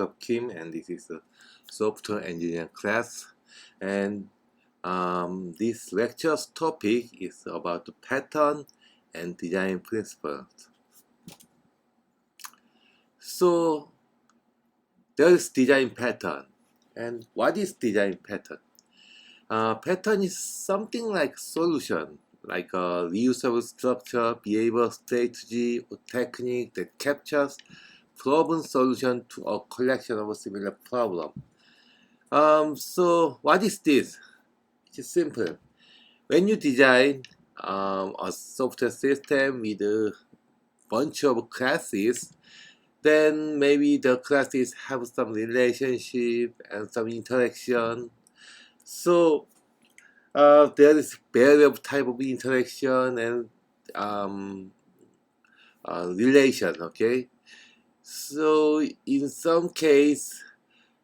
Dr. Kim, and this is a software engineering class. And this lecture's topic is about the pattern and design principles. So there is design pattern. And what is design pattern? Pattern is something like solution, like a reusable structure, behavior, strategy, or technique that captures proven solution to a collection of a similar problem. So what is this? It's simple. When you design a software system with a bunch of classes, then maybe the classes have some relationship and some interaction. So there is various type of interaction and um, relation. Okay. So in some case,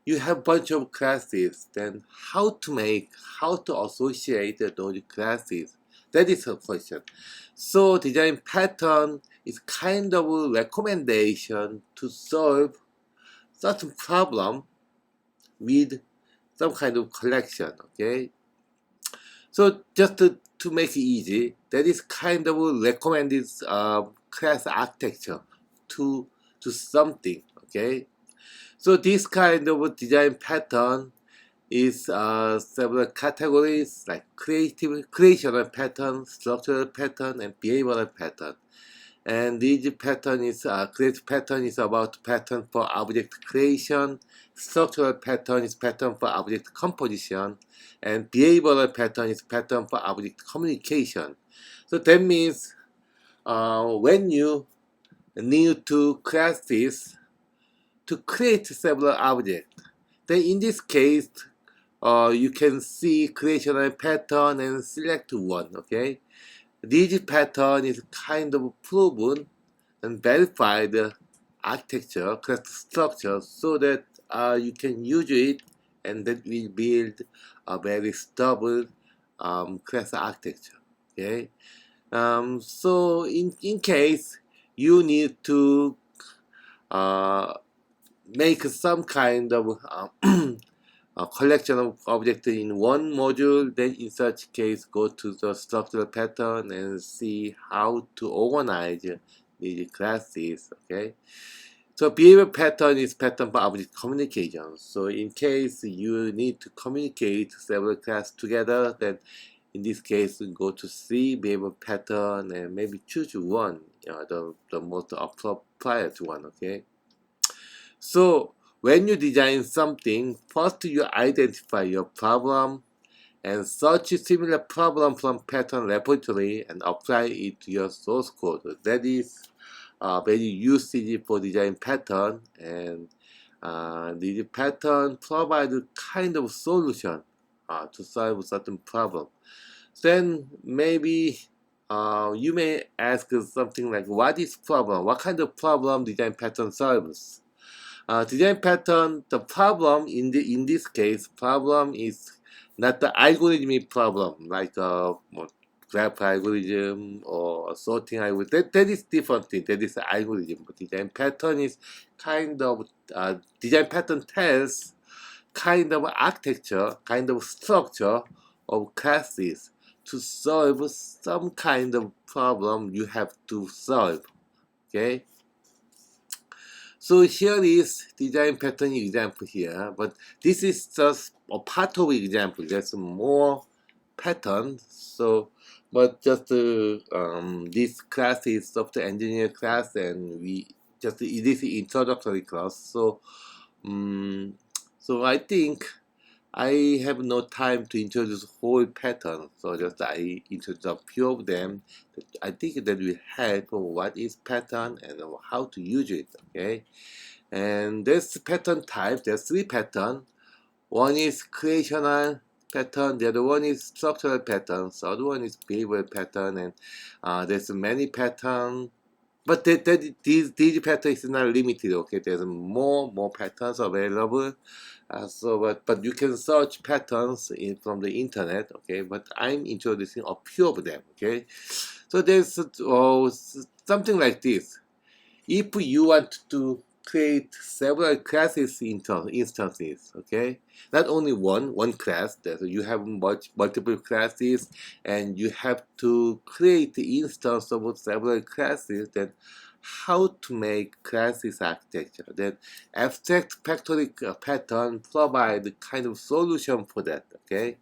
you have bunch of classes, then how to associate those classes? That is a question. So design pattern is kind of a recommendation to solve certain problem with some kind of collection, okay? So just to make it easy, that is kind of a recommended class architecture to something, okay? So this kind of design pattern is several categories like creational pattern, structural pattern, and behavioral pattern. And this pattern is creative pattern is about pattern for object creation, structural pattern is pattern for object composition, and behavioral pattern is pattern for object communication. So that means when you need to classes to create several objects, then in this case you can see creation pattern and select one, okay? This pattern is kind of proven and verified architecture, class structure, so that you can use it and then we build a very stable class architecture, okay? So in case you need to make some kind of a collection of objects in one module, then in such case go to the structural pattern and see how to organize these classes, okay? So behavior pattern is pattern for object communication. So in case you need to communicate several classes together, then in this case go to see behavior pattern and maybe choose one, the most appropriate one, okay? So when you design something, first you identify your problem and search similar problem from pattern repository and apply it to your source code. That is very usage for design pattern, and the pattern provides kind of solution to solve certain problem. Then maybe you may ask something like, what is problem? What kind of problem design pattern solves? Design pattern, the problem in this case, problem is not the algorithmic problem like graph algorithm or sorting algorithm. That is different thing. That is algorithm. But design pattern is kind of design pattern tells kind of architecture, kind of structure of classes to solve some kind of problem you have to solve. Okay. So here is design pattern example here, but this is just a part of example. There's more patterns. So, but just this class is software engineer class, and we just this is introductory class. So, so I think I have no time to introduce whole pattern, so just I introduce a few of them. I think that will help what is pattern and how to use it. Okay, and this pattern type. There's three pattern. One is creational pattern. The other one is structural pattern. Third one is behavioral pattern, and there's many pattern. But these patterns is not limited. Okay, there's more patterns available. But you can search patterns from the internet. Okay, but I'm introducing a few of them. Okay, so there's something like this. If you want to create several classes instances, okay? Not only one class, that you have multiple classes, and you have to create the instance of several classes. Then how to make classes architecture. Then abstract factory pattern provide kind of solution for that, okay?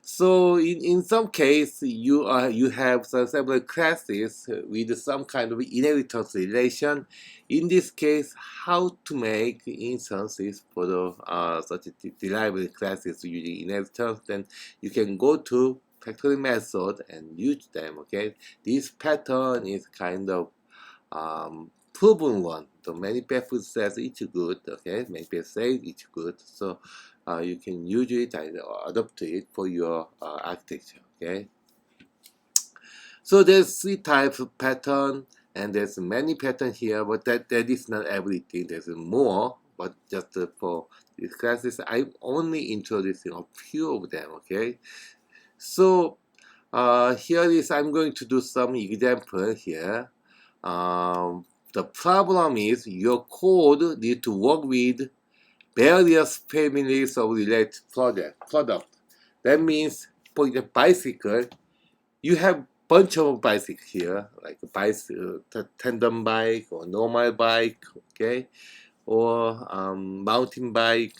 So in some case, you have several classes with some kind of inheritance relation. In this case, how to make instances for the such derived classes using inheritance, then you can go to factory method and use them. Okay, this pattern is kind of proven one. The manifest says it's good. Okay, manifest says it's good. So you can use it and adopt it for your architecture. Okay. So there's 3 types of pattern, and there's many pattern here, but that is not everything. There's more, but just for these classes, I'm only introducing a few of them. Okay. So here is I'm going to do some example here. The problem is your code need to work with various families of related product. That means for the bicycle, you have bunch of bicycle here, like a bicycle, tandem bike or normal bike, okay, or mountain bike,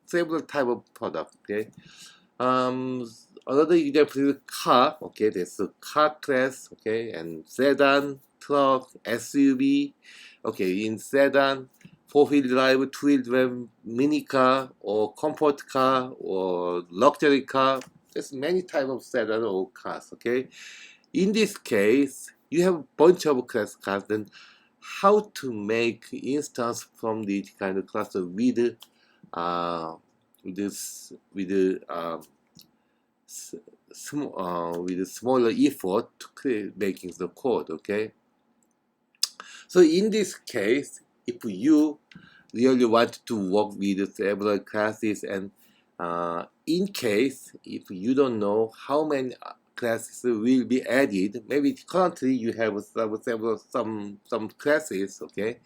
several type of product, okay. Another example is car, okay, there's a car class, okay, and sedan, truck, SUV, okay, in sedan, 4-wheel drive, 2-wheel drive, mini car, or comfort car, or luxury car. There's many types of sedan or cars, okay. In this case, you have a bunch of class cars, then how to make instance from this kind of cluster with with a smaller effort to create making the code, okay. So in this case, if you really want to work with several classes, and in case if you don't know how many classes will be added, maybe currently you have some classes, okay,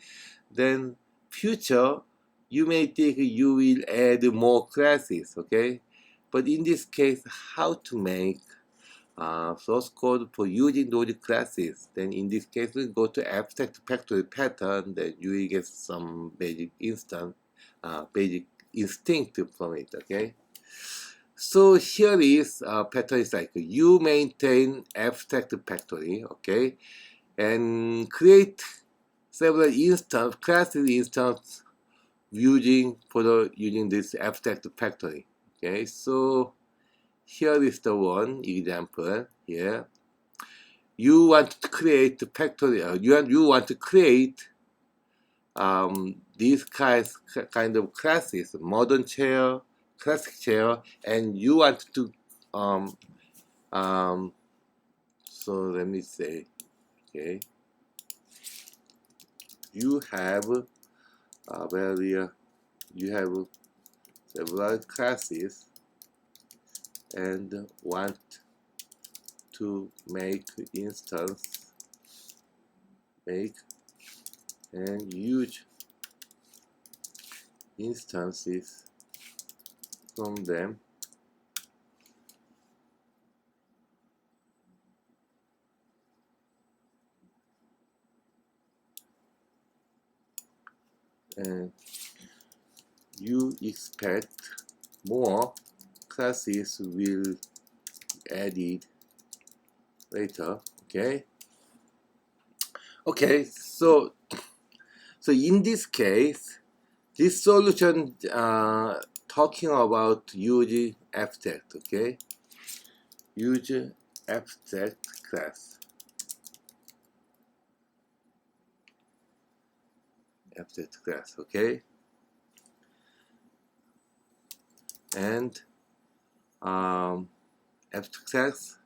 then future you may think you will add more classes, okay, but in this case, how to make source code for using those classes, then in this case we go to abstract factory pattern, then you will get some basic basic instinct from it, okay. So here is pattern is like you maintain abstract factory, okay, and create several classes instance using this abstract factory, okay. So here is the one example here. You want to create the factory, you want to create these kind of classes, modern chair, classic chair, and you want to so let me say, okay, you have you have several classes and want to make instance, make and use instances from them, and you expect more classes will be added later, okay. Okay, so in this case, this solution talking about use abstract, okay, use abstract class, okay, and abstract class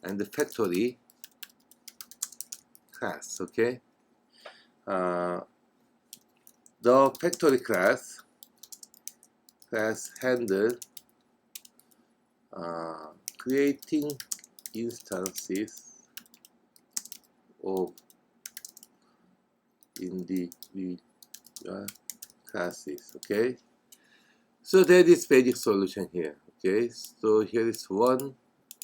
and the factory class, okay. The factory class handle creating instances of individual classes. Okay, so that is basic solution here. Okay, so here is one.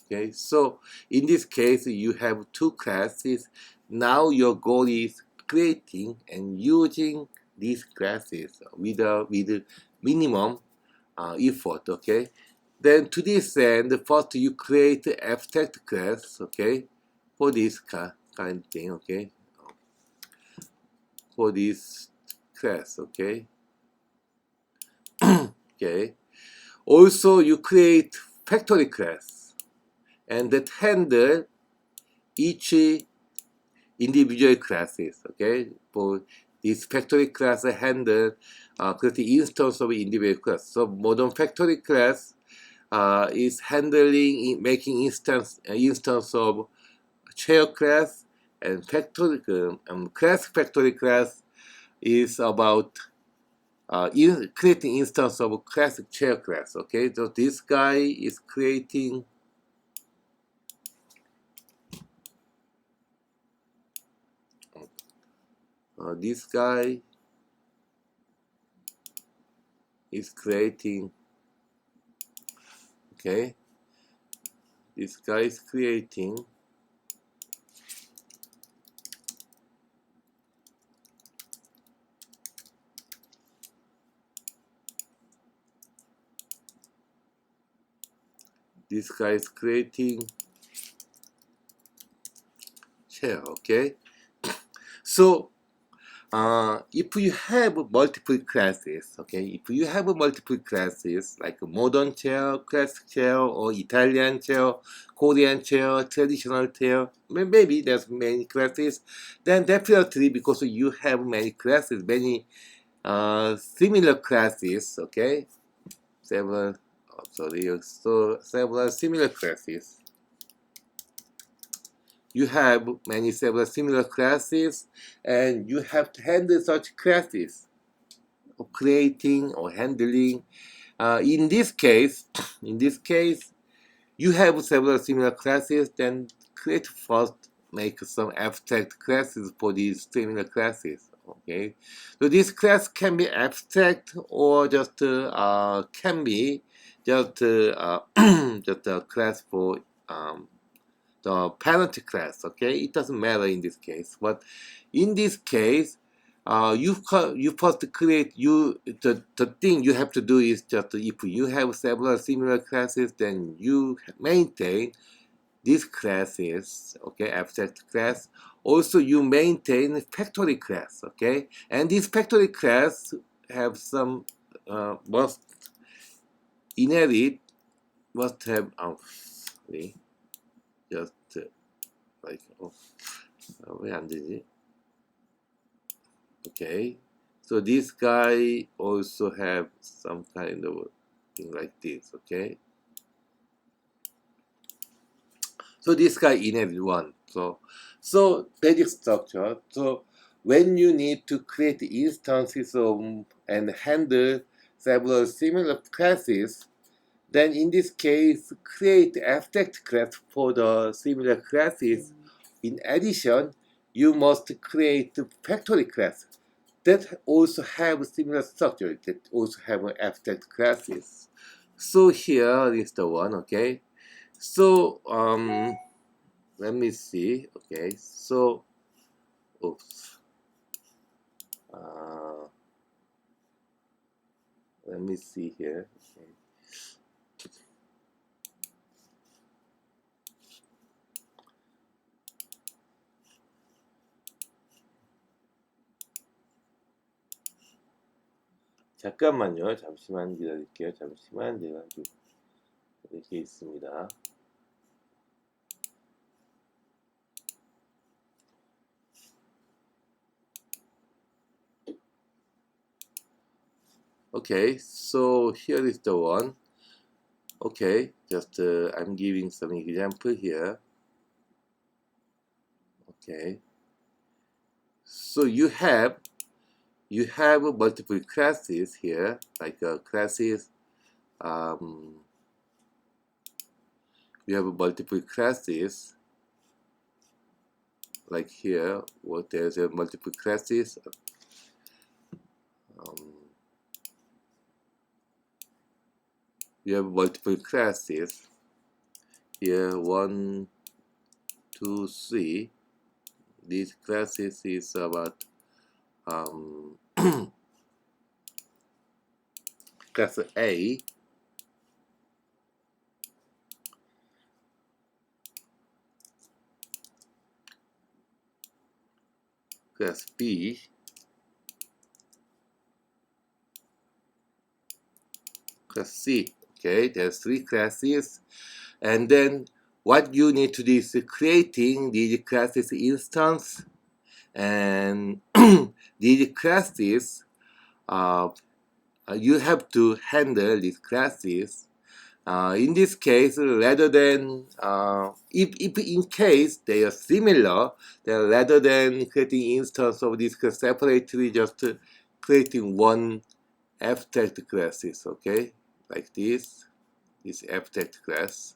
Okay, so in this case you have two classes. Now your goal is creating and using these classes with minimum effort. Okay, then to this end, first you create abstract class. Okay, for this kind of thing. Okay, for this class. Okay. Okay. Also, you create factory class and that handle each individual classes. Okay, for this factory class handle create the instance of individual class. So modern factory class is handling making instance of chair class, and factory class factory class is about creating instance of classic chair class. Okay, so this guy is creating this guy is creating. Okay, this guy is creating this guy is creating chair. Okay, so if you have multiple classes, okay, if you have multiple classes like modern chair, classic chair, or Italian chair, Korean chair, traditional chair, maybe there's many classes, then definitely because you have many classes, many similar classes, okay, several, so several similar classes. You have many several similar classes, and you have to handle such classes, or creating or handling. In this case, you have several similar classes. Then create first, make some abstract classes for these similar classes. Okay, so this class can be abstract or just can be just just a class for the parent class. Okay, it doesn't matter in this case, but in this case you first create the thing you have to do is just if you have several similar classes, then you maintain these classes. Okay, abstract class. Also you maintain factory class. Okay, and this factory class have some must inherit must have sorry, just like 왜 안 되지? Okay, so this guy also have some kind of thing like this. Okay, so this guy inherit one. So basic structure. So when you need to create instances of and handle several similar classes, then in this case create abstract class for the similar classes. In addition, you must create factory class that also have similar structure, that also have abstract classes. So here is the one. Okay, so let me see. Okay, so oops, uh, let me see here. Okay. 잠깐만요. 잠시만 기다릴게요. 잠시만 제가 이렇게 있습니다. Okay, so here is the one. Okay, just I'm giving some example here. Okay, so you have multiple classes here, like classes. You have multiple classes, like here. What there's multiple classes. you have multiple classes here, 1, 2, 3. These classes is about class A, class B, class C. Okay, there's 3 classes, and then what you need to do is creating these classes instance, and these classes you have to handle these classes. In this case, rather than if in case they are similar, then rather than creating instance of this class separately, just creating one abstract classes, okay, like this abstract class.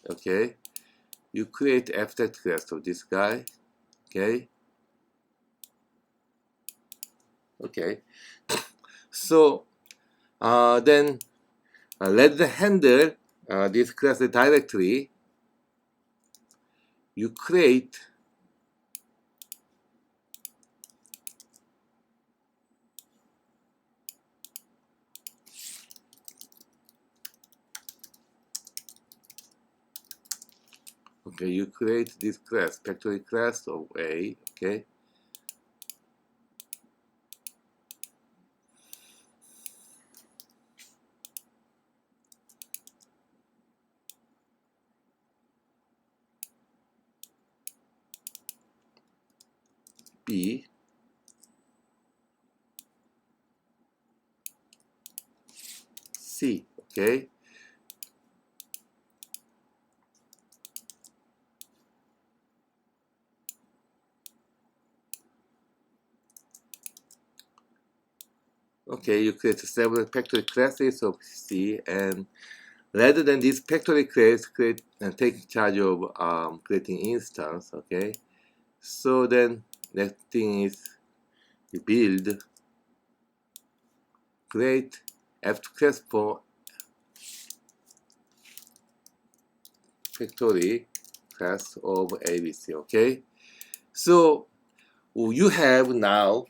Okay, you create abstract class of this guy. Okay, so then let's handle this class directly. You create you create this class, factory class of A, okay? B, C, okay? Okay, you create several factory classes of C, and rather than this factory class create and take charge of creating instance, okay? So then next thing is you build, create abstract class for factory class of ABC, okay? So you have now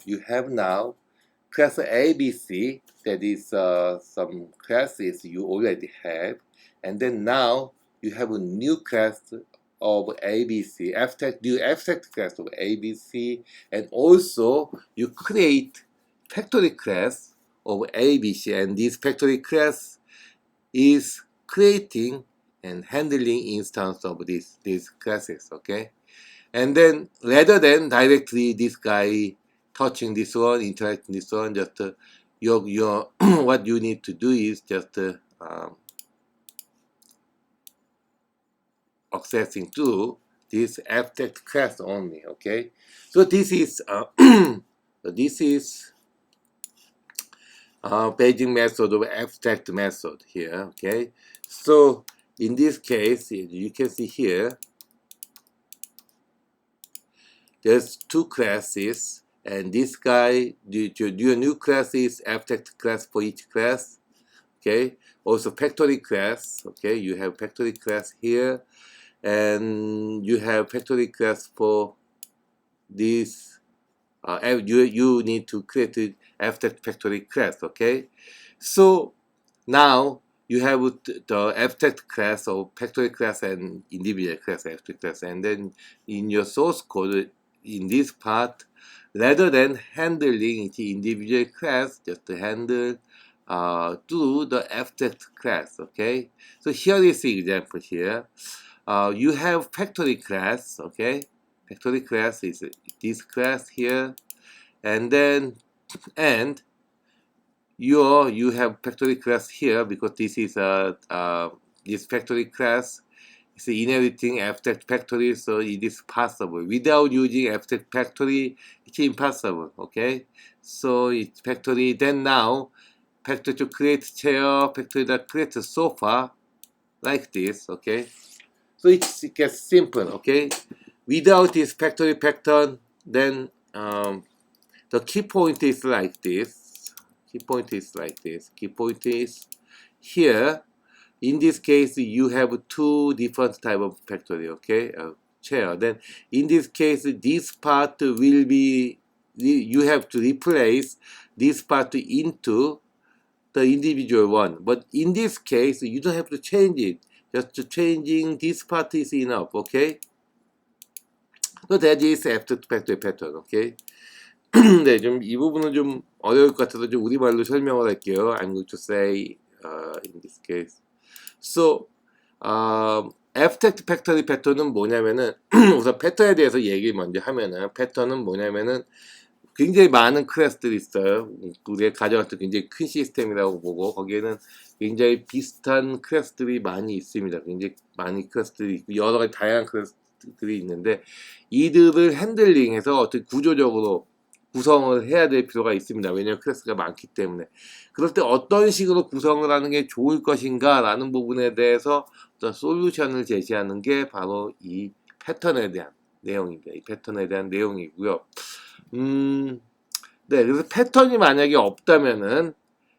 class ABC, that is some classes you already have, and then now you have a new class of ABC, new abstract class of ABC, and also you create factory class of ABC, and this factory class is creating and handling instance of these classes, okay? And then rather than directly this guy touching this one, interacting this one, just your what you need to do is just accessing to this abstract class only. Okay, so this is paging method of abstract method here. Okay, so in this case, you can see here there's 2 classes, and this guy, your new class is abstract class for each class. Okay, also factory class. Okay, you have factory class here, and you have factory class for this. You need to create an abstract factory class. Okay, so now you have the abstract class of factory class and individual class abstract class, and then in your source code in this part, rather than handling the individual class, just handle to the abstract class. Okay, so here is the example here. You have factory class. Okay, factory class is this class here, and then you have factory class here, because this is this factory class is inheriting abstract factory, so it is possible. Without using abstract factory, it's impossible. Okay, so it's factory. Then now factory to create chair, factory that creates a sofa. like this. Okay, so it gets simple. Okay, without this factory pattern, then the key point is like this. Key point is like this. Key point is here. In this case, you have two different type of factory. Okay, chair. Then in this case, this part will be, you have to replace this part into the individual one. But in this case, you don't have to change it. Just changing this part is enough. Okay. So that is abstract factory pattern. Okay. 네, 좀 이 부분은 좀 어려울 것 같아서 좀 우리말로 설명을 할게요. I'm going to say in this case. So, abstract factory pattern은 뭐냐면은 우선 패턴에 대해서 얘기 먼저 하면은 패턴은 뭐냐면은 굉장히 많은 클래스들이 있어요. 우리가 가져왔던 굉장히 큰 시스템이라고 보고 거기에는 굉장히 비슷한 클래스들이 많이 있습니다. 굉장히 많은 클래스들이 있고 여러 가지 다양한 클래스들이 있는데 이들을 핸들링해서 어떻게 구조적으로 구성을 해야 될 필요가 있습니다. 왜냐하면 클래스가 많기 때문에. 그럴 때 어떤 식으로 구성을 하는 게 좋을 것인가 라는 부분에 대해서 어떤 솔루션을 제시하는 게 바로 이 패턴에 대한 내용입니다. 이 패턴에 대한 내용이고요. 네, 그래서 패턴이 만약에 없다면은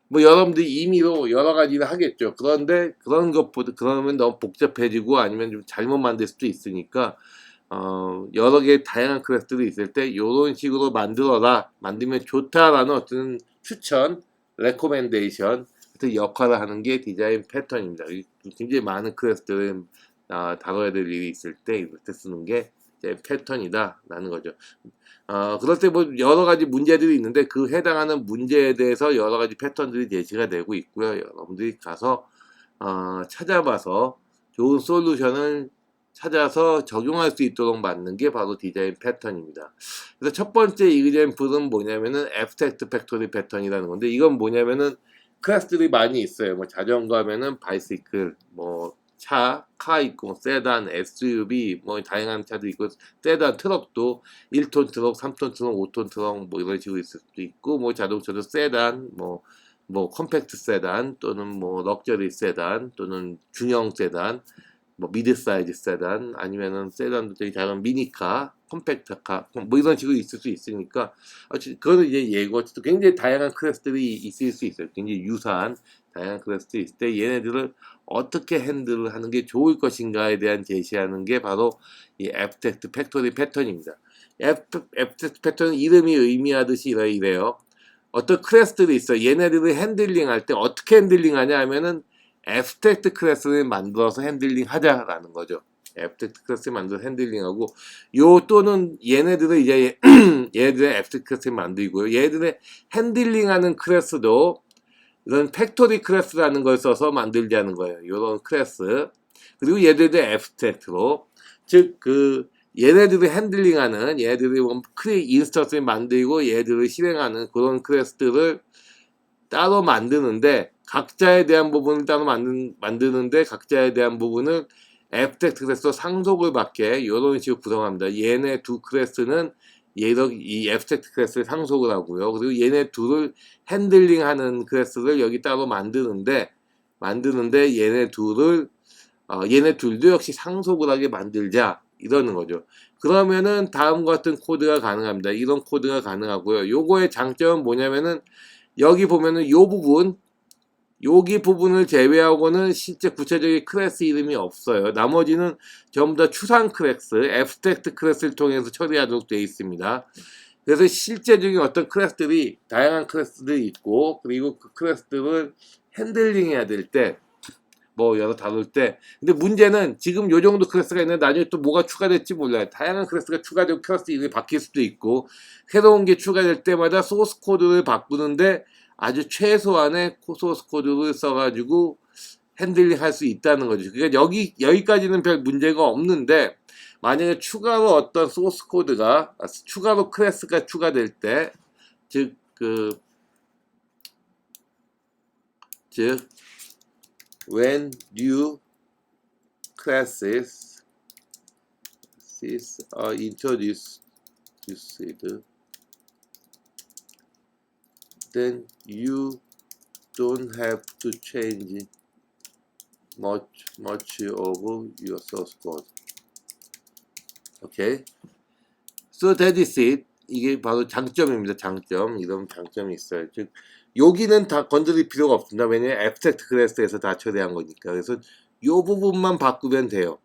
뭐 여러분들이 임의로 여러 가지를 하겠죠. 그런데 그런 것보다 그러면 너무 복잡해지고 아니면 좀 잘못 만들 수도 있으니까 여러 개의 다양한 클래스들이 있을 때 이런 식으로 만들어라, 만들면 좋다라는 어떤 추천, 레코멘데이션 같은 역할을 하는 게 디자인 패턴입니다. 굉장히 많은 클래스들을 다뤄야 될 일이 있을 때 이렇게 쓰는 게 패턴이다라는 거죠. 그럴 때 뭐 여러 가지 문제들이 있는데 그 해당하는 문제에 대해서 여러 가지 패턴들이 제시가 되고 있고요. 여러분들이 가서 찾아봐서 좋은 솔루션을 찾아서 적용할 수 있도록 만든 게 바로 디자인 패턴입니다. 그래서 첫 번째 이그젬플은 뭐냐면은 abstract factory 패턴이라는 건데 이건 뭐냐면은 클래스들이 많이 있어요. 뭐 자전거 하면은 바이시클, 뭐 차, 카 있고, 세단, SUV, 뭐 다양한 차도 있고, 세단 트럭도 1톤 트럭, 3톤 트럭, 5톤 트럭 뭐 이런 식으로 있을 수도 있고, 뭐 자동차도 세단, 뭐 컴팩트 세단 또는 뭐 럭셔리 세단 또는 중형 세단, 뭐 미드 사이즈 세단 아니면은 세단도 되게 작은 미니카, 컴팩트카 뭐 이런 식으로 있을 수 있으니까 그거는 이제 예고 굉장히 다양한 클래스들이 있을 수 있어요. 굉장히 유사한 다양한 클래스들이 있을 때 얘네들을 어떻게 핸들을 하는 게 좋을 것인가에 대한 제시하는 게 바로 이 abstract factory 패턴입니다. abstract 패턴은 이름이 의미하듯이 이래요. 어떤 클래스들이 있어. 얘네들을 핸들링 할 때 어떻게 핸들링 하냐 하면은 abstract 클래스를 만들어서 핸들링 하자라는 거죠. abstract 클래스를 만들어서 핸들링하고 요 또는 얘네들을 이제 얘네들의 abstract 클래스를 만들고요. 얘네들의 핸들링하는 클래스도 이런 팩토리 클래스라는 걸 써서 만들자는 거예요. 요런 클래스. 그리고 얘네들의 abstract로 즉 얘네들이 핸들링하는 얘네들이 인스턴스를 만들고 얘네들을 실행하는 그런 클래스들을 따로 만드는데 각자에 대한 부분을 따로 만드는데 각자에 대한 부분을 abstract 클래스로 상속을 받게 이런 식으로 구성합니다. 얘네 두 클래스는 이 abstract 클래스를 상속을 하고요. 그리고 얘네 둘을 핸들링하는 클래스를 여기 따로 만드는데 얘네 둘도 역시 상속을 하게 만들자 이러는 거죠. 그러면은 다음과 같은 코드가 가능합니다. 이런 코드가 가능하고요. 요거의 장점은 뭐냐면은 여기 보면은 여기 부분을 제외하고는 실제 구체적인 클래스 이름이 없어요. 나머지는 전부 다 추상 클래스, abstract 클래스를 통해서 처리하도록 되어 있습니다. 그래서 실제적인 어떤 클래스들이, 다양한 클래스들이 있고, 그리고 그 클래스들을 핸들링 해야 될 때, 뭐 여러 다룰 때 근데 문제는 지금 요 정도 클래스가 있는데 나중에 또 뭐가 추가될지 몰라요. 다양한 클래스가 추가되고 클래스 이름이 바뀔 수도 있고 새로운 게 추가될 때마다 소스 코드를 바꾸는데 아주 최소한의 소스 코드를 써가지고 핸들링 할 수 있다는 거죠. 그러니까 여기까지는 별 문제가 없는데 만약에 추가로 어떤 소스 코드가 추가로 클래스가 추가될 때 즉 when new classes are introduced, then you don't have to change much of your source code. Okay. So that is it. 이게 바로 장점입니다. 장점. 이런 장점이 있어요. 즉 여기는 다 건드릴 필요가 없습니다. 왜냐면 abstract class에서 다 처리한 거니까. 그래서 요 부분만 바꾸면 돼요.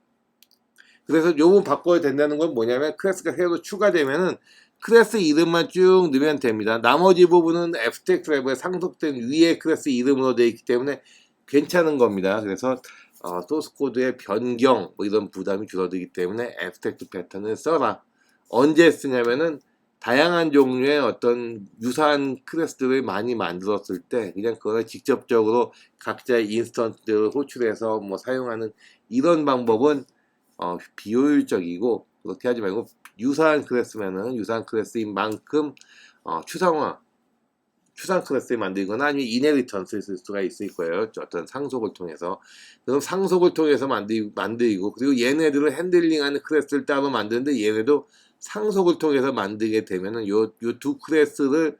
그래서 요 부분 바꿔야 된다는 건 뭐냐면 클래스가 새로 추가되면은 클래스 이름만 쭉 넣으면 됩니다. 나머지 부분은 abstract 레벨에 상속된 위에 클래스 이름으로 되어 있기 때문에 괜찮은 겁니다. 그래서 소스 코드의 변경 뭐 이런 부담이 줄어들기 때문에 abstract 패턴을 써라. 언제 쓰냐면은 다양한 종류의 어떤 유사한 클래스들을 많이 만들었을 때 그냥 그걸 직접적으로 각자의 인스턴트를 호출해서 뭐 사용하는 이런 방법은 비효율적이고 그렇게 하지 말고 유사한 클래스면은 유사한 클래스인 만큼 추상 클래스를 만들거나 아니면 이네리턴스를 쓸 수가 있을 거예요. 어떤 상속을 통해서. 그럼 상속을 통해서 만들고 그리고 얘네들을 핸들링하는 클래스를 따로 만드는데 얘네도 상속을 통해서 만들게 되면은 요 두 클래스를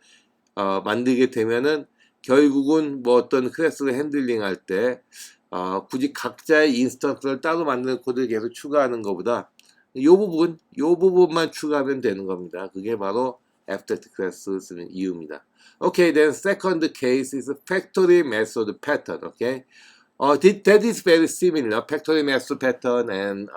만들게 되면은 결국은 뭐 어떤 클래스를 핸들링할 때 굳이 각자의 인스턴스를 따로 만드는 코드를 계속 추가하는 것보다 요 부분만 추가하면 되는 겁니다. 그게 바로 abstract class 쓰는 이유입니다. Okay, then second case is factory method pattern. Okay, that is very similar. Factory method pattern and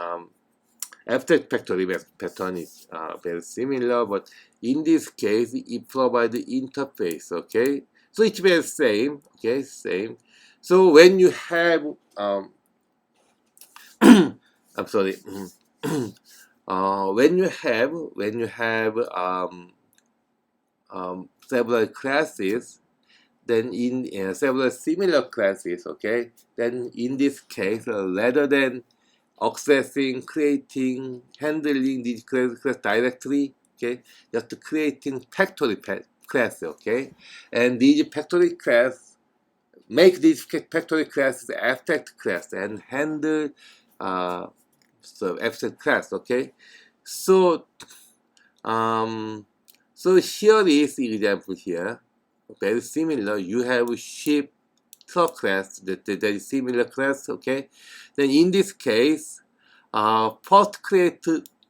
abstract factory pattern is very similar, but in this case, it provides the interface. Okay, so it's very same. Okay, same. So when you have, I'm sorry. When you have several classes, then in several similar classes, okay, then in this case, rather than accessing, creating, handling these class directly, okay, just creating factory class, okay, and these factory class make these factory classes abstract class and handle so abstract class, okay. So so here is example here, very similar. You have ship truck class that is similar class, okay. Then in this case, first create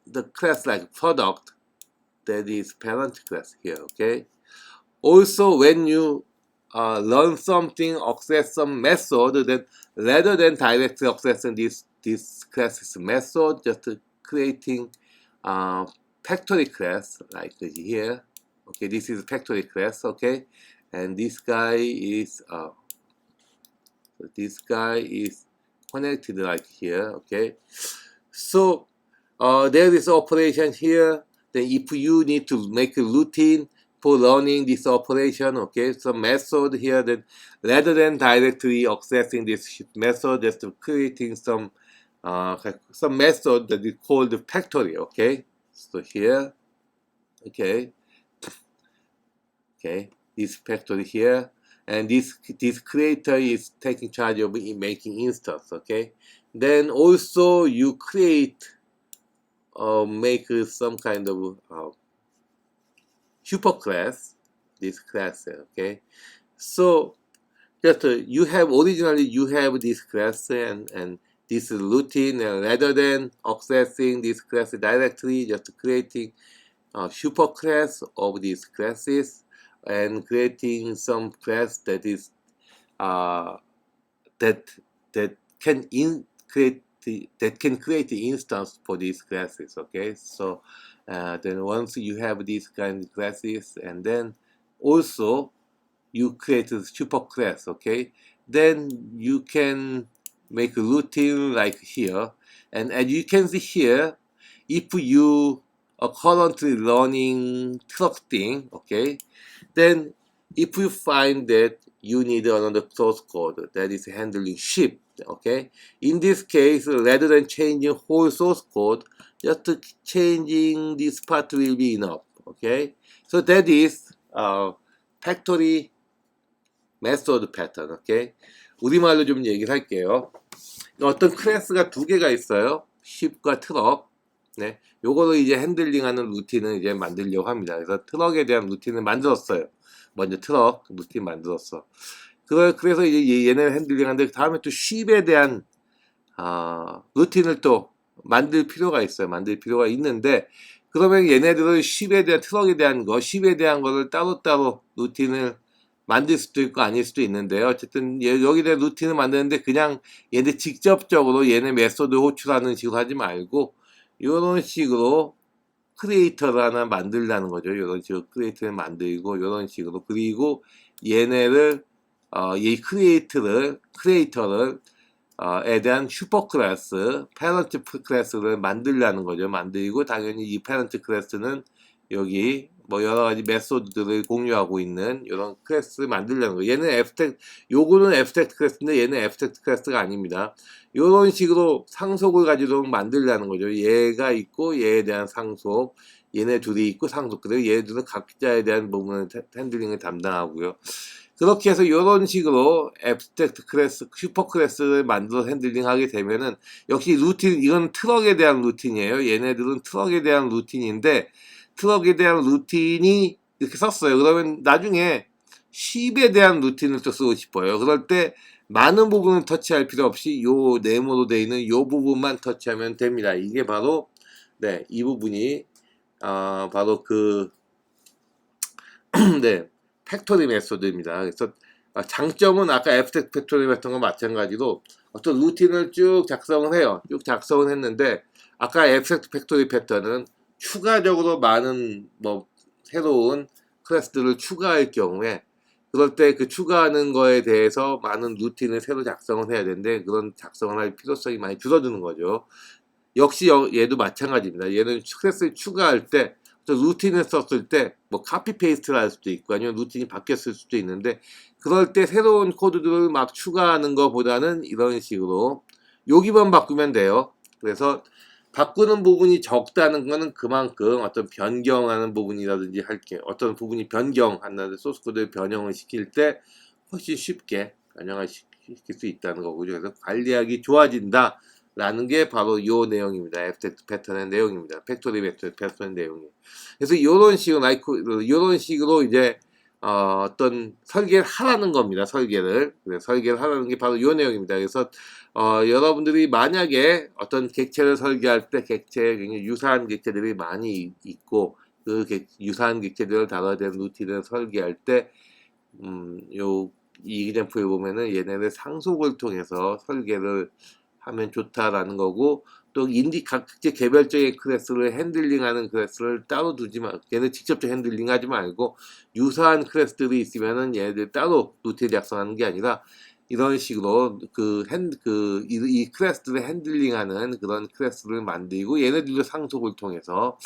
the class like product, that is parent class here, okay. Also, when you learn something, access some method, then rather than directly accessing this class's method, just creating factory class like here. Okay, this is factory class, okay, and this guy is connected like here, okay. So there is operation here. Then if you need to make a routine for running this operation, okay, some method here, then rather than directly accessing this method, just creating some method that is called factory, okay. So here, okay, this factory here, and this creator is taking charge of making instance, okay. Then also you create make some kind of superclass, this class, okay. So just originally you have this class and this routine, and rather than accessing this class directly, just creating a superclass of these classes and creating some class that is that can create the instance for these classes, okay. So then once you have these kind of classes, and then also you create a super class, okay, then you can make a routine like here. And as you can see here, if you are currently running truck thing, okay, then if you find that you need another source code that is handling ship, okay, in this case, rather than changing whole source code, just changing this part will be enough, okay. So that is factory method pattern, okay. 우리말로 좀 얘기를 할게요. 어떤 클래스가 두 개가 있어요. ship과 트럭. 네, 요거를 이제 핸들링하는 루틴을 이제 만들려고 합니다. 그래서 트럭에 대한 루틴을 만들었어요. 먼저 트럭 루틴 만들었어. 그래서 이제 얘네를 핸들링하는데 다음에 또 쉽에 대한 루틴을 또 만들 필요가 있어요. 만들 필요가 있는데, 그러면 얘네들은 쉽에 대한, 트럭에 대한 거, 쉽에 대한 거를 따로따로 루틴을 만들 수도 있고 아닐 수도 있는데요. 어쨌든 여기다 루틴을 만드는데 그냥 얘네 직접적으로 얘네 메소드 호출하는 식으로 하지 말고 이런 식으로 크리에이터를 하나 만들라는 거죠. 이런 식으로 크리에이터를 만들고 이런 식으로, 그리고 얘네를 이 크리에이터를 에 대한 슈퍼 클래스, 패런트 클래스를 만들라는 거죠. 만들고 당연히 이 패런트 클래스는 여기 뭐 여러 가지 메소드들을 공유하고 있는 이런 클래스 만들려는 거예요. 얘는 요거는 앱스트랙트 클래스인데 얘는 앱스트랙트 클래스가 아닙니다. 이런 식으로 상속을 가지고 만들려는 거죠. 얘가 있고 얘에 대한 상속, 얘네 둘이 있고 상속, 그리고 얘들은 각자에 대한 부분을 핸들링을 담당하고요. 그렇게 해서 이런 식으로 앱스트랙트 클래스, 슈퍼 클래스를 만들어 핸들링 하게 되면은 역시 루틴, 이건 트럭에 대한 루틴이에요. 얘네들은 트럭에 대한 루틴인데 트럭에 대한 루틴이 이렇게 썼어요. 그러면 나중에 쉽에 대한 루틴을 또 쓰고 싶어요. 그럴 때 많은 부분을 터치할 필요 없이 요 네모로 되어 있는 요 부분만 터치하면 됩니다. 이게 바로 네, 이 부분이 바로 그 네, 팩토리 메소드입니다. 그래서 장점은 아까 앱스트랙트 팩토리 메소드와 마찬가지로 어떤 루틴을 쭉 작성을 해요. 쭉 작성을 했는데 아까 앱스트랙트 팩토리 패턴은 추가적으로 많은 뭐 새로운 클래스들을 추가할 경우에 그럴 때 그 추가하는 거에 대해서 많은 루틴을 새로 작성을 해야 되는데 그런 작성을 할 필요성이 많이 줄어드는 거죠. 역시 얘도 마찬가지입니다. 얘는 클래스를 추가할 때 루틴을 썼을 때 뭐 카피 페이스트를 할 수도 있고 아니면 루틴이 바뀌었을 수도 있는데 그럴 때 새로운 코드들을 막 추가하는 것보다는 이런 식으로 여기만 바꾸면 돼요. 그래서 바꾸는 부분이 적다는 거는 그만큼 어떤 변경하는 부분이라든지 할게 어떤 부분이 변경한다는 소스 코드를 변형을 시킬 때 훨씬 쉽게 변형을 시킬 수 있다는 거고요. 그래서 관리하기 좋아진다. 라는 게 바로 요 내용입니다. 앱스트랙트 패턴의 내용입니다. 팩토리 패턴의 내용이에요. 그래서 이런 식으로 이런 식으로 이제 어떤 설계를 하라는 겁니다. 설계를 하라는 게 바로 요 내용입니다. 그래서 여러분들이 만약에 어떤 객체를 설계할 때 객체에 굉장히 유사한 객체들이 많이 있고 그 유사한 객체들을 다뤄야 되는 루틴을 설계할 때 이 그램프에 보면은 얘네들 상속을 통해서 설계를 하면 좋다라는 거고 또 각제 개별적인 클래스를 핸들링하는 클래스를 따로 두지 마. 얘는 직접적 핸들링하지 말고 유사한 클래스들이 있으면은 얘네들 따로 루틴 작성하는 게 아니라 이런 식으로 이 클래스들을 핸들링하는 그런 클래스를 만들고 얘네들도 상속을 통해서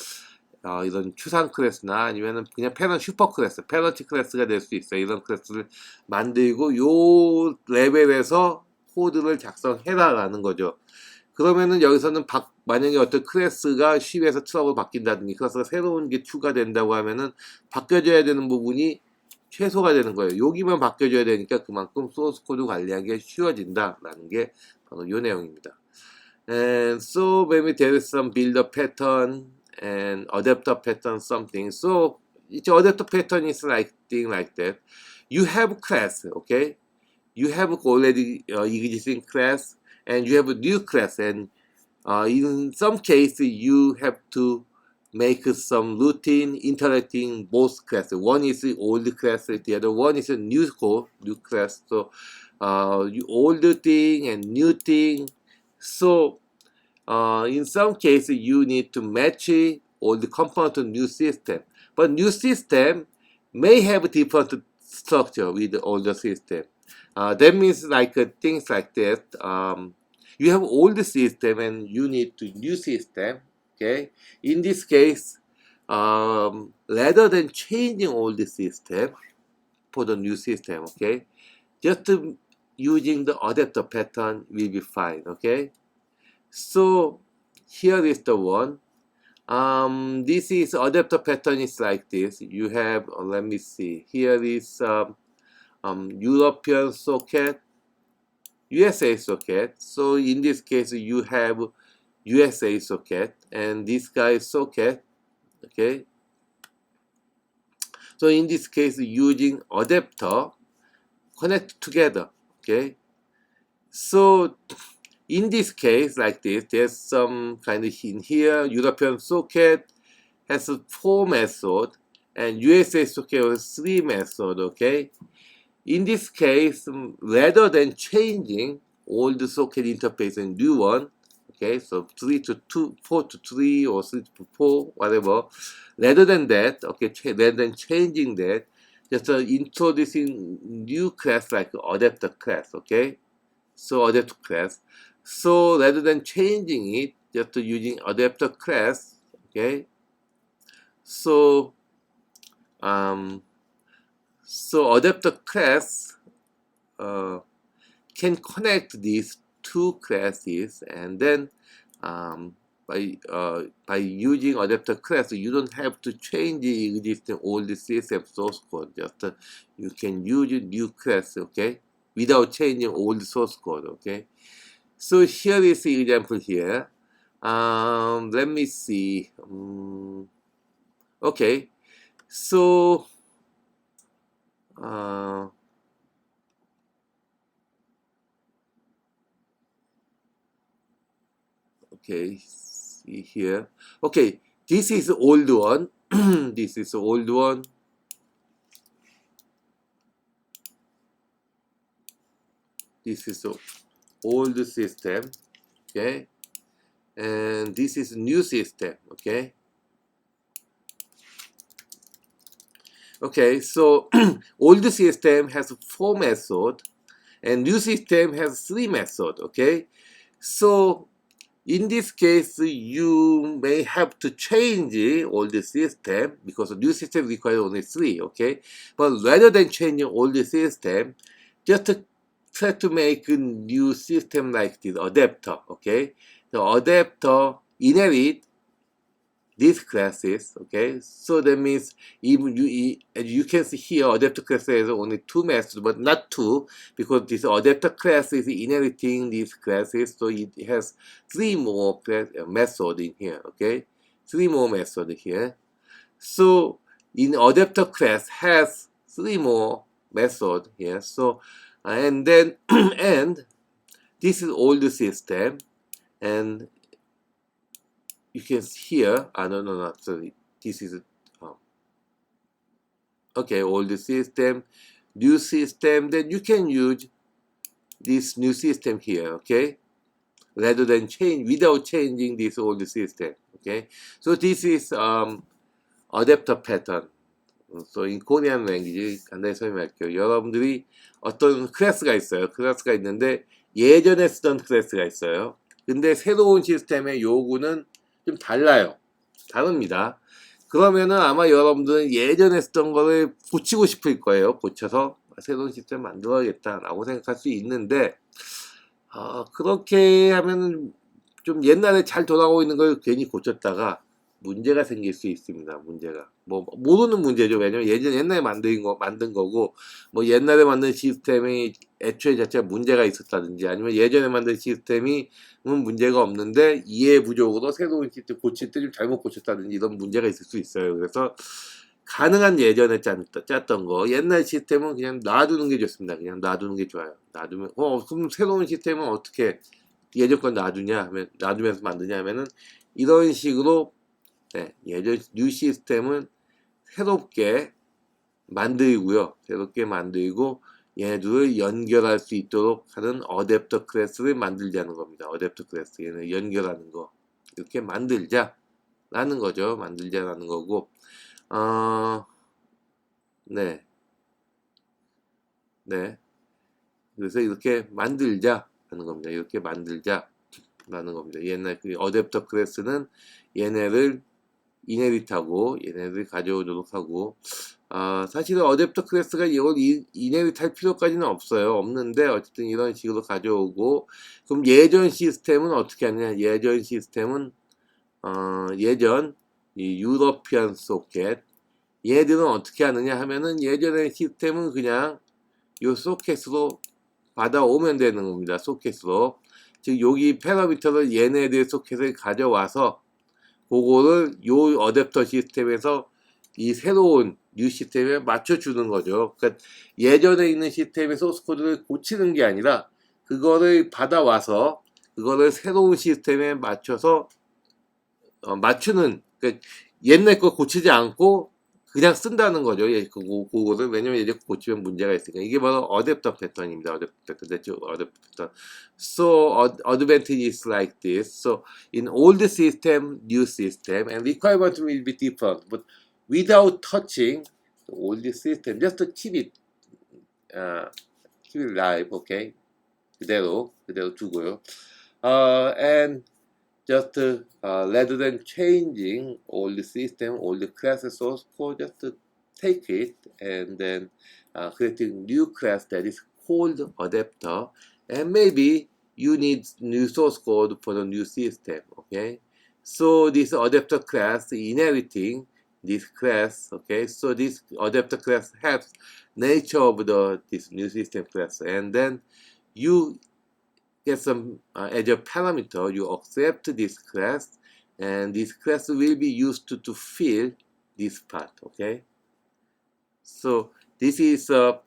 이런 추상 클래스나 아니면은 그냥 슈퍼 클래스, 패런트 클래스가 될 수 있어요. 이런 클래스를 만들고 요 레벨에서 코드를 작성해라라는 거죠. 그러면은 여기서는 만약에 어떤 클래스가 10에서 트럭으로 바뀐다든지 클래스가 새로운 게 추가된다고 하면은 바뀌어져야 되는 부분이 최소가 되는 거예요. 여기만 바뀌어져야 되니까 그만큼 소스 코드 관리하기가 쉬워진다라는 게 바로 요 내용입니다. And so maybe there is some builder pattern and adapter pattern something. So each adapter pattern is like thing like that. You have class, okay? You have already existing class and you have a new class, and in some cases you have to make some routine interacting both classes. One is the old class, the other one is a new class. So old thing and new thing. So in some cases you need to match all the component to new system, but new system may have different structure with the older system. That means like things like that. You have old system and you need to new system. Okay. In this case, rather than changing old system for the new system, okay, just using the adapter pattern will be fine. Okay. So here is the one. This is adapter pattern is like this. You have let me see. Here is European socket, USA socket. So in this case, you have USA socket and this guy is socket. Okay. So in this case, using adapter, connect together. Okay. So in this case, like this, there's some kind of in here, European socket has 4 methods, and USA socket has 3 methods, okay? In this case, rather than changing all the socket interface and new one, okay, so 3 to 2, 4 to 3, or 3 to 4, whatever, rather than that, okay, rather than changing that, just introducing new class like adapter class, okay? So adapter class. So rather than changing it, just using adapter class, okay? So adapter class can connect these two classes, and then by using adapter class, you don't have to change the existing old CSS source code. Just you can use a new class, okay, without changing old source code, okay. So here is the example here. Let me see. Okay, so okay, see here. Okay, this is the old one. This is the old one. This is the old system, okay, and this is new system, okay. Okay, so old system has 4 methods, and new system has 3 methods, okay. So in this case, you may have to change all the system because the new system requires only 3, okay. But rather than changing all the system, just try to make a new system like this adapter, okay. The adapter inherit these classes, okay. So that means even as you can see here, adapter class has only 2 methods, but not 2, because this adapter class is inheriting these classes, so it has 3 more methods in here, okay. 3 more methods here. So in adapter class has 3 more methods here. So and then and this is old system, and you can see here, no, sorry, this is okay, old system, new system, then you can use this new system here, okay, rather than change, without changing this old system, okay. So this is adapter pattern. So in Korean language 간단히 설명할게요. 여러분들이 어떤 클래스가 있어요. 클래스가 있는데 예전에 쓰던 클래스가 있어요. 근데 새로운 시스템의 요구는 좀 달라요. 다릅니다. 그러면은 아마 여러분들은 예전에 쓰던 거를 고치고 싶을 거예요. 고쳐서 새로운 시스템 만들어야겠다라고 생각할 수 있는데, 그렇게 하면 좀 옛날에 잘 돌아가고 있는 걸 괜히 고쳤다가 문제가 생길 수 있습니다. 문제가 뭐 모르는 문제죠. 왜냐면 옛날에 만든 거고, 뭐 옛날에 만든 시스템이 애초에 자체가 문제가 있었다든지, 아니면 예전에 만든 시스템이 문제가 없는데 이해 부족으로 새로운 시스템 고칠 때 좀 잘못 고쳤다든지 이런 문제가 있을 수 있어요. 그래서 가능한 예전에 짰던 거, 옛날 시스템은 그냥 놔두는 게 좋습니다. 그냥 놔두는 게 좋아요. 놔두면 그럼 새로운 시스템은 어떻게 예전 건 놔두면서 만드냐 하면은 이런 식으로, 네, 예전 뉴 시스템은 새롭게 만들고요. 새롭게 만들고 얘네들을 연결할 수 있도록 하는 어댑터 클래스를 만들자는 겁니다. 어댑터 클래스, 얘네 연결하는 거 이렇게 만들자라는 거죠. 만들자라는 거고, 네. 그래서 이렇게 만들자라는 겁니다. 이렇게 만들자라는 겁니다. 옛날 그 어댑터 클래스는 얘네를 이네릿하고 얘네들 가져오도록 하고, 사실은 어댑터 클래스가 이걸 이네릿할 필요까지는 없는데 어쨌든 이런 식으로 가져오고, 그럼 예전 시스템은 어떻게 하느냐. 예전 시스템은 예전 이 유러피안 소켓, 얘들은 어떻게 하느냐 하면은 예전의 시스템은 그냥 요 소켓으로 받아오면 되는 겁니다. 소켓으로. 즉 여기 패러미터를 얘네들 소켓을 가져와서 그거를 요 어댑터 시스템에서 이 새로운 뉴 시스템에 맞춰주는 거죠. 그러니까 예전에 있는 시스템의 소스 코드를 고치는 게 아니라 그거를 받아와서 그거를 새로운 시스템에 맞춰서 맞추는, 그러니까 옛날 거 고치지 않고 그냥 쓴다는 거죠. 예, 그거를. 왜냐면 이제 고치면 문제가 있으니까. 이게 바로 어댑터 패턴입니다. 어댑터 패턴. 됐죠? 어댑터 패턴. So, advantage is like this. So, in old system, new system, and requirement will be different. But without touching the old system, just to keep it live, okay? 그대로 두고요. And just rather than changing all the system, all the class source code, just to take it and then creating new class that is called adapter, and maybe you need new source code for the new system. Okay, so this adapter class inheriting this class. Okay, so this adapter class has nature of this new system class, and then you get some as a parameter, you accept this class, and this class will be used to fill this part. Okay, so this is a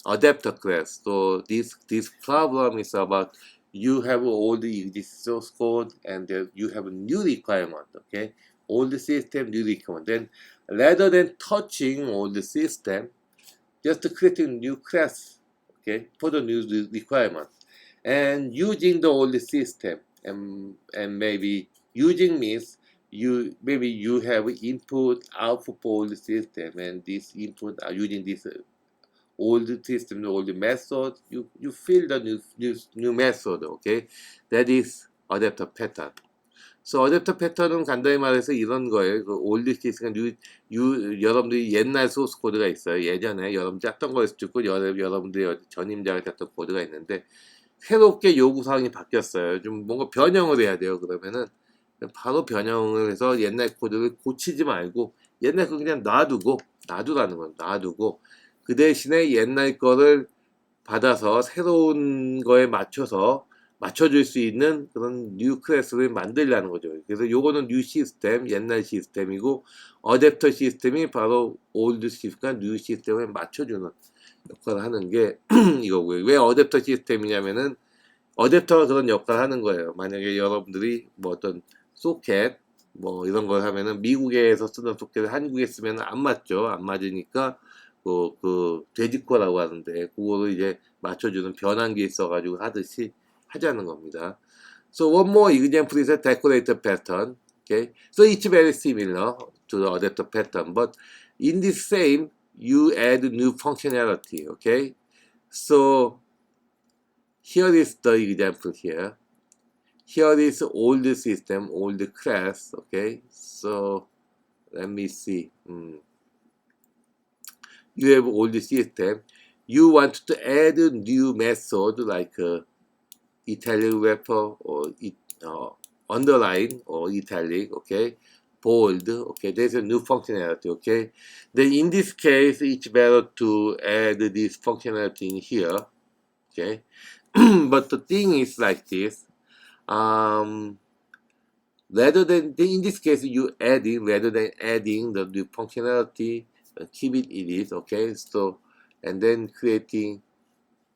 adapter class. So this problem is about you have all the source code, and you have a new requirement. Okay, all the system new requirement. Then rather than touching all the system, just creating new class. Okay, for the new requirement. And using the old system, and maybe using means maybe you have input output for the system, and this input are using this old system, old method, you fill the new method. Okay, that is adapter pattern. So 어댑터 패턴은 간단히 말해서 이런 거예요. 그 올드 시스템 여러분들이 옛날 소스 코드가 있어요. 예전에 여러분 짰던 거일 수도 있고 여러분들이 전임자가 짰던 코드가 있는데 새롭게 요구사항이 바뀌었어요. 좀 뭔가 변형을 해야 돼요. 그러면은 바로 변형을 해서 옛날 코드를 고치지 말고 옛날 거 그냥 놔두라는 거예요. 놔두고 그 대신에 옛날 거를 받아서 새로운 거에 맞춰줄 수 있는 그런 뉴 클래스를 만들려는 거죠. 그래서 요거는 뉴 시스템, 옛날 시스템이고, 어댑터 시스템이 바로 올드 시스템과 뉴 시스템에 맞춰주는 역할을 하는 게 이거고요. 왜 어댑터 시스템이냐면은, 어댑터가 그런 역할을 하는 거예요. 만약에 여러분들이 뭐 어떤 소켓, 뭐 이런 걸 하면은 미국에서 쓰는 소켓을 한국에 쓰면 안 맞죠. 안 맞으니까, 그 돼지코라고 하는데, 그거를 이제 맞춰주는 변환기 있어가지고 하자는 겁니다. So one more example is a decorator pattern. Okay, so it's very similar to the adapter pattern, but in this same you add new functionality. Okay, so here is the example here. Here is old system, old class. Okay, so let me see. You have old system. You want to add a new method like italic wrapper or underline or italic, okay, bold, okay, there's a new functionality, okay. Then in this case, it's better to add this functionality in here, okay. But the thing is like this, rather than, in this case, rather than adding the new functionality, keep it is, okay, so, and then creating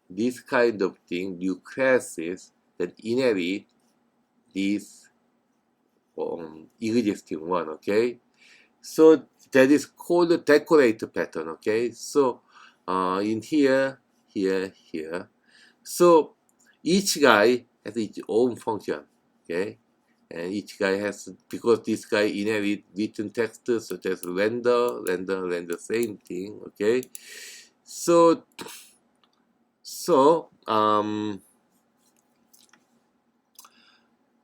this kind of thing, new classes that inherit this existing one, okay? So that is called the decorator pattern, okay? So in here, so each guy has its own function, okay? And each guy has, because this guy inherit written text such as render, same thing, okay? So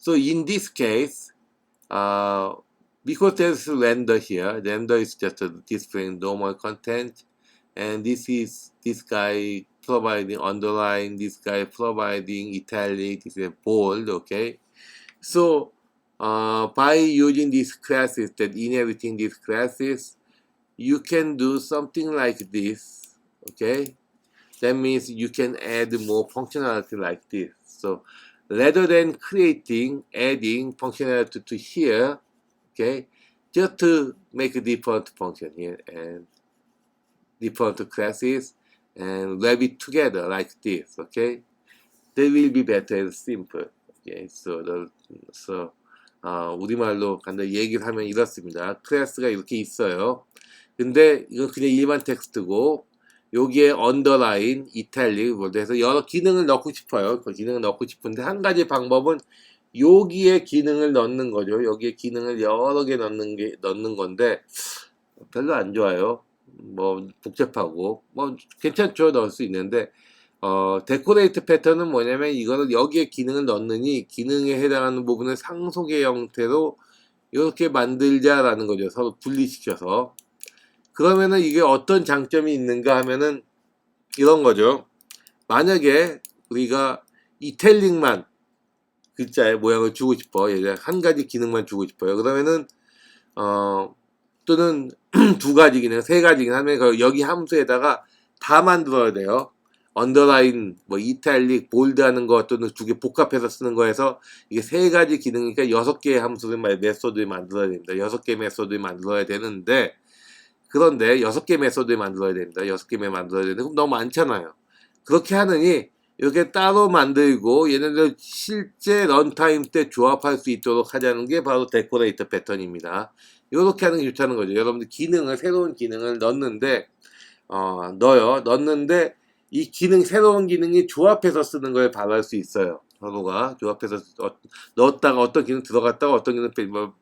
in this case, because there's render here, render is just displaying normal content, and this guy providing underline, this guy providing italic, this is bold, okay? So by using these classes, that inheriting these classes, you can do something like this, okay? That means you can add more functionality like this. So rather than adding functionality to here, okay, just to make a different function here and different classes and wrap it together like this, okay? That will be better and simple. Okay, so 우리말로 간단히 얘기를 하면 이렇습니다. 클래스가 이렇게 있어요. 근데 이건 그냥 일반 텍스트고 여기에 언더라인, 이탈릭 뭐 해서 여러 기능을 넣고 싶어요. 그 기능을 넣고 싶은데 한 가지 방법은 여기에 기능을 넣는 거죠. 여기에 기능을 여러 개 넣는 건데 별로 안 좋아요. 뭐 복잡하고 뭐 괜찮죠. 넣을 수 있는데 데코레이트 패턴은 뭐냐면 이거를 여기에 기능을 넣느니 기능에 해당하는 부분을 상속의 형태로 이렇게 만들자라는 거죠. 서로 분리시켜서. 그러면은 이게 어떤 장점이 있는가 하면은 이런 거죠. 만약에 우리가 이탈릭만 글자의 모양을 주고 싶어. 예를 한 가지 기능만 주고 싶어요. 그러면은 또는 두 가지 기능, 세 가지 기능 하면 여기 함수에다가 다 만들어야 돼요. 언더라인, 뭐 이탈릭, 볼드하는 거 또는 두 개 복합해서 쓰는 거에서 이게 세 가지 기능이니까 6개의 함수를 메소드를 만들어야 됩니다. 6개 메소드를 만들어야 되는데 그런데 6개 메소드를 만들어야 됩니다. 6개 만들어야 되는데 그럼 너무 많잖아요. 그렇게 하느니 이렇게 따로 만들고 얘네들 실제 런타임 때 조합할 수 있도록 하자는 게 바로 데코레이터 패턴입니다. 이렇게 하는 게 좋다는 거죠. 여러분들 새로운 기능을 넣는데 넣는데 이 새로운 기능이 조합해서 쓰는 걸 바랄 수 있어요. 서로가 조합해서 넣었다가 어떤 기능 들어갔다가 어떤 기능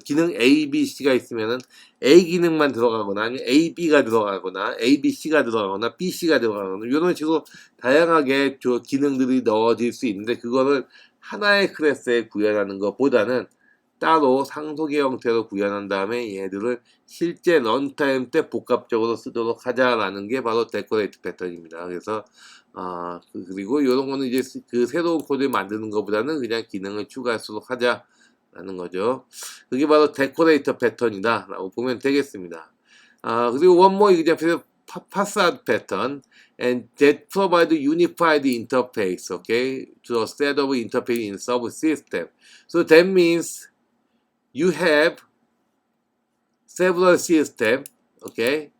기능 A, B, C가 있으면은 A 기능만 들어가거나 아니면 A, B가 들어가거나 A, B, C가 들어가거나 B, C가 들어가거나 이런 식으로 다양하게 기능들이 넣어질 수 있는데 그거를 하나의 클래스에 구현하는 것보다는 따로 상속의 형태로 구현한 다음에 얘들을 실제 런타임 때 복합적으로 쓰도록 하자라는 게 바로 데코레이트 패턴입니다. 그래서 그리고 이런 거는 이제 그 새로운 코드를 만드는 것보다는 그냥 기능을 추가할수록 하자라는 거죠. 그게 바로 데코레이터 패턴이다 라고 보면 되겠습니다. 그리고 one more example facade pattern and that provide unified interface, okay, to a set of interface in subsystem. So that means you have several systems, okay?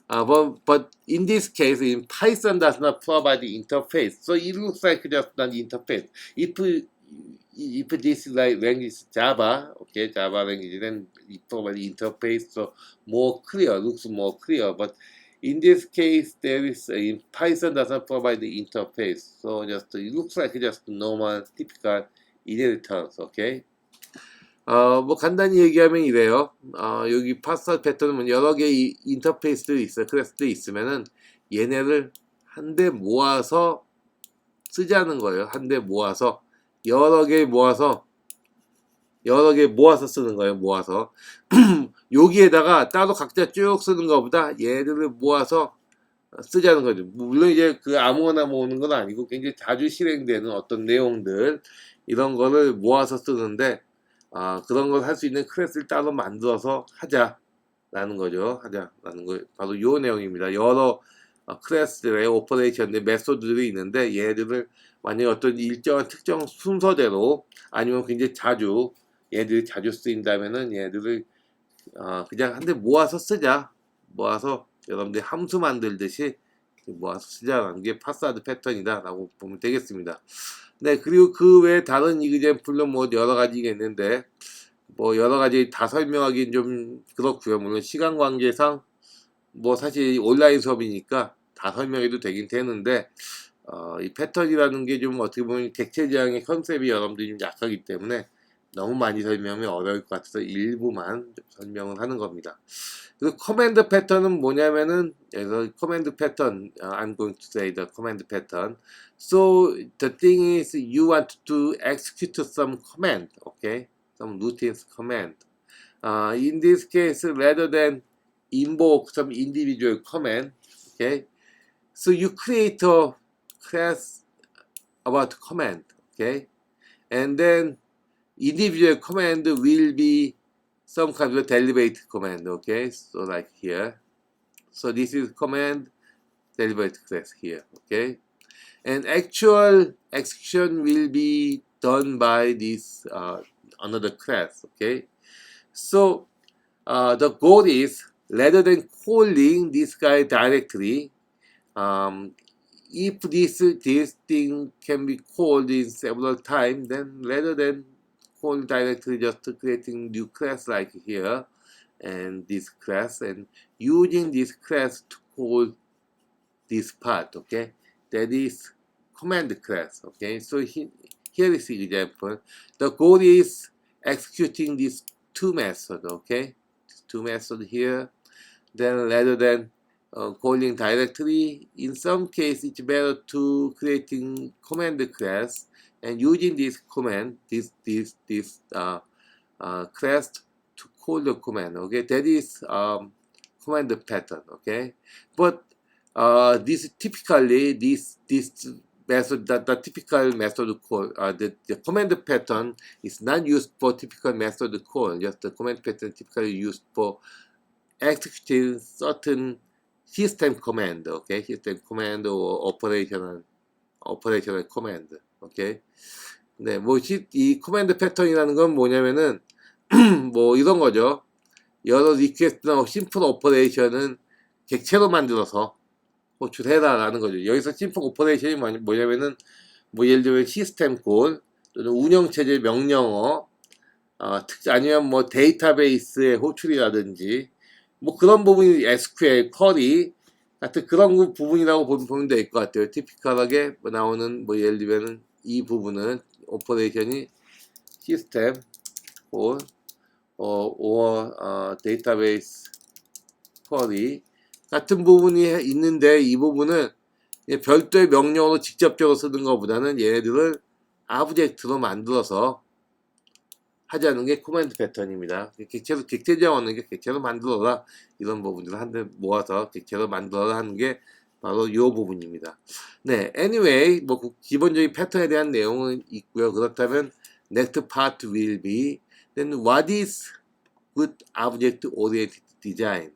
But in this case, in Python does not provide the interface, so it looks like just an interface. If this language Java, okay, Java language, then it provides interface, so looks more clear. But in this case, in Python does not provide the interface, so it looks like just normal, typical inheritance, okay? 뭐 간단히 얘기하면 이래요. 여기 파스타 패턴은 여러 개의 인터페이스들이 있어요. 클래스들이 있으면은 얘네를 한데 모아서 쓰자는 거예요. 한데 모아서 여러 개 모아서 쓰는 거예요. 모아서 여기에다가 따로 각자 쭉 쓰는 것보다 얘들을 모아서 쓰자는 거죠. 물론 이제 그 아무거나 모으는 건 아니고 굉장히 자주 실행되는 어떤 내용들 이런 거를 모아서 쓰는데 그런 걸 할 수 있는 클래스를 따로 만들어서 하자라는 거죠. 하자라는 거 바로 요 내용입니다. 여러 클래스들의 오퍼레이션의 메소드들이 있는데 얘들을 만약에 어떤 일정한 특정 순서대로 아니면 굉장히 얘들이 자주 쓰인다면은 얘들을 그냥 한데 모아서 쓰자. 모아서 여러분들이 함수 만들듯이 모아서 쓰자라는 게 파사드 패턴이다라고 보면 되겠습니다. 네, 그리고 그 외에 다른 이그젠플로 뭐 여러 가지가 있는데 뭐 여러 가지 다 설명하기는 좀 그렇고요. 물론 시간 관계상 뭐 사실 온라인 수업이니까 다 설명해도 되긴 되는데 이 패턴이라는 게 좀 어떻게 보면 객체지향의 컨셉이 여러분들이 좀 약하기 때문에 너무 많이 설명하면 어려울 것 같아서 일부만 좀 설명을 하는 겁니다. 그리고 커맨드 패턴은 뭐냐면은 여기서 커맨드 패턴 I'm going to say the command pattern. So the thing is you want to execute some command, okay? Some routines command. In this case, rather than invoke some individual command, okay? So you create a class about command, okay? And then individual command will be some kind of deliberate command, okay? So like here. So this is command deliberate class here, okay? And actual execution will be done by this another class, okay? So the goal is rather than calling this guy directly, if this thing can be called in several times, then rather than calling directly just creating new class like here and this class and using this class to call this part, okay, that is command class, okay. So here is the example. The goal is executing these two methods, okay, two methods here. Then rather than calling directly, in some case it's better to creating command class and using this command, this class to call the command, okay. That is command pattern, okay. But this typically this method, the typical method call, the command pattern is not used for typical method call. Just the command pattern typically used for executing certain system command, okay, system command or operational command, okay. 네, 뭐 이 코맨드 패턴이라는 건 뭐냐면은 뭐 이런 거죠. 여러 리퀘스트나 심플 오퍼레이션은 객체로 만들어서 호출해라라는 거죠. 여기서 심플 오퍼레이션이 뭐냐면은 뭐 예를 들면 시스템 콜 또는 운영체제 명령어 아니면 뭐 데이터베이스의 호출이라든지 뭐 그런 부분이 SQL 쿼리 같은 그런 부분이라고 보면 될 것 같아요. 티피컬하게 나오는 뭐 예를 들면 이 부분은 오퍼레이션이 시스템 콜 데이터베이스 쿼리 같은 부분이 있는데 이 부분은 별도의 명령어로 직접적으로 쓰는 것보다는 얘네들을 아브젝트로 만들어서 하자는 게 코맨드 패턴입니다. 객체적으로 하는 게 객체로 만들어라 이런 부분들을 한데 모아서 객체로 만들어라 하는 게 바로 이 부분입니다. 네, anyway 뭐 기본적인 패턴에 대한 내용은 있고요. 그렇다면 next part will be then what is good object oriented design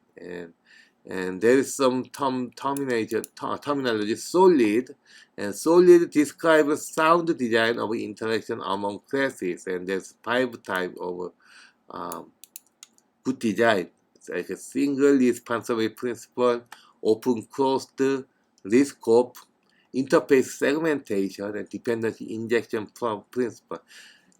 and there is some terminology solid and solid describes sound design of interaction among classes and there's 5 types of good design. It's like a single responsibility principle, open closed scope, interface segmentation and dependency injection principle.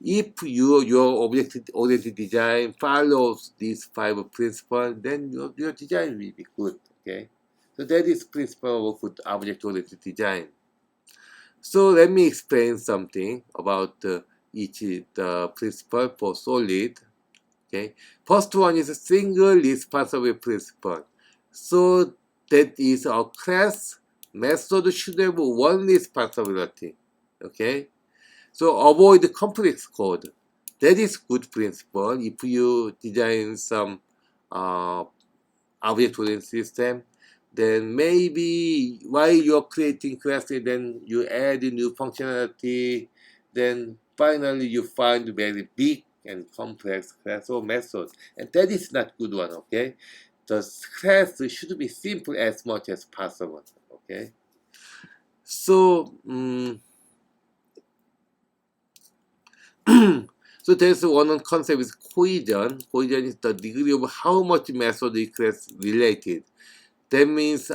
If your object-oriented design follows these 5 principles, then your design will be good. Okay, so that is principle of good object-oriented design. So let me explain something about each the principle for solid. Okay, first one is a single responsibility principle. So that is a class method should have one responsibility. Okay. So avoid complex code. That is good principle. If you design some object-oriented system, then maybe while you're creating classes, then you add new functionality, then finally you find very big and complex class or method, and that is not good one. Okay, the class should be simple as much as possible. Okay, so. So there's one concept is cohesion. Cohesion is the degree of how much method is class related. That means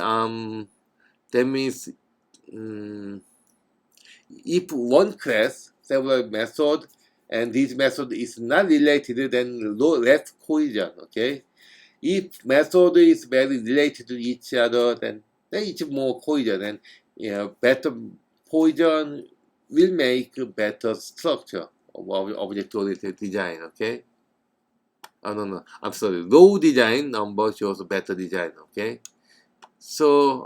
if one class several method and this method is not related, then less cohesion. Okay, if method is very related to each other, then it's more cohesion, and better cohesion will make better structure of object-oriented design. Okay. Oh no, I'm sorry. Low design number shows better design. Okay. So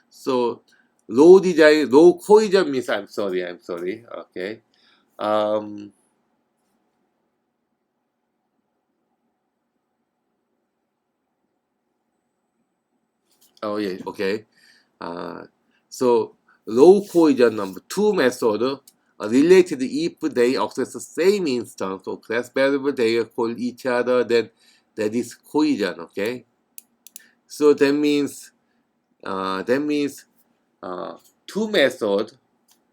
so low design, low cohesion means I'm sorry. Okay. Oh yeah. Okay. So low cohesion number 2 method related if they access the same instance or class variable they call each other, then that is cohesion. Okay, so that means two methods,